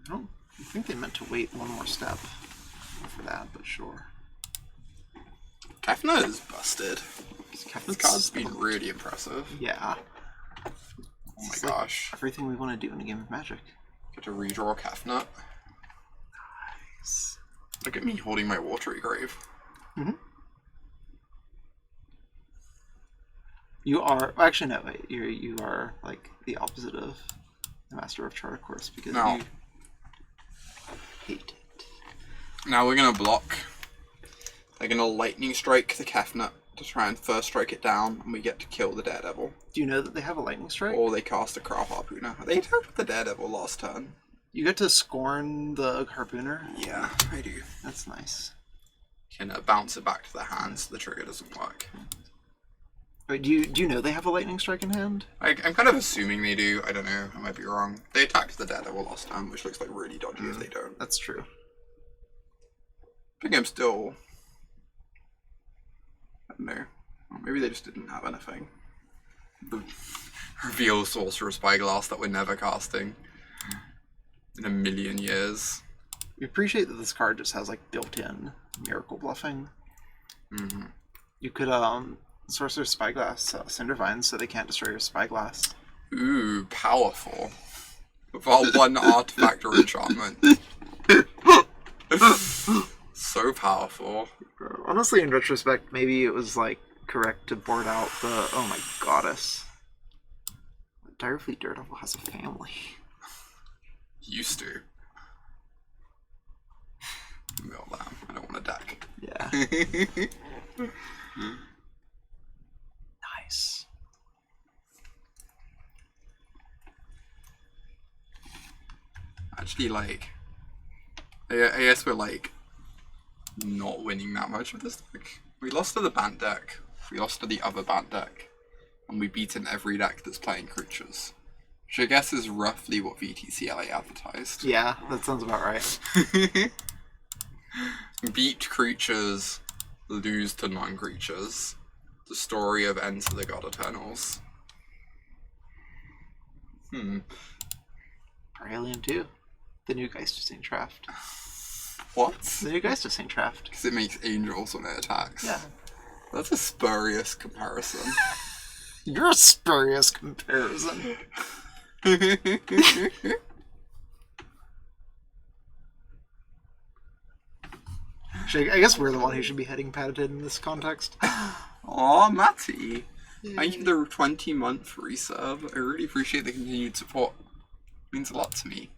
I think they meant to wait one more step for that, but sure. Kefnet is busted. This card's been bugged. really impressive. Yeah. Oh my gosh. Like everything we want to do in a game of Magic. Get to redraw Kefnet. Nice. Look at me holding my Watery Grave. You are actually no wait. You are like the opposite of the Master of Chart, of course, because you hate it. Now we're gonna block. They're gonna lightning strike the Kefnet to try and first strike it down, and we get to kill the Daredevil. Do you know that they have a lightning strike? Or they cast a Craft Harpooner. They attacked with the Daredevil last turn. You get to scorn the Harpooner? Yeah, I do. That's nice. Can bounce it back to the hand so the trigger doesn't work. Wait, do you know they have a lightning strike in hand? I'm kind of assuming they do. I don't know. I might be wrong. They attacked the Daredevil last time, which looks like really dodgy if they don't. That's true. I think I'm still... I don't know. Maybe they just didn't have anything. Reveal Sorcerous Spyglass that we're never casting in a million years. We appreciate that this card just has like built-in miracle bluffing. You could Sorcerous Spyglass Cindervine so they can't destroy your Spyglass. Ooh, powerful. With our one artifact or enchantment. So powerful. Honestly, in retrospect, maybe it was like correct to board out the oh my goddess. Direfleet Daredevil has a family. Used to. Well, I don't Nice. Actually, like, I guess we're like not winning that much with this deck. We lost to the Bant deck. We lost to the other Bant deck. And we beaten every deck that's playing creatures. Which I guess is roughly what VTCLA advertised. Yeah, that sounds about right. Beat creatures, lose to non-creatures. The story of Enter the God-Eternals. Alien 2. The new Geistesing Draft. What? The new Geistesing Draft. Because it makes angels when it attacks. Yeah. That's a spurious comparison. You're a spurious comparison. I guess we're the one who should be heading patented in this context. Aw, Matty. Thank you for the 20-month resub. I really appreciate the continued support. It means a lot to me.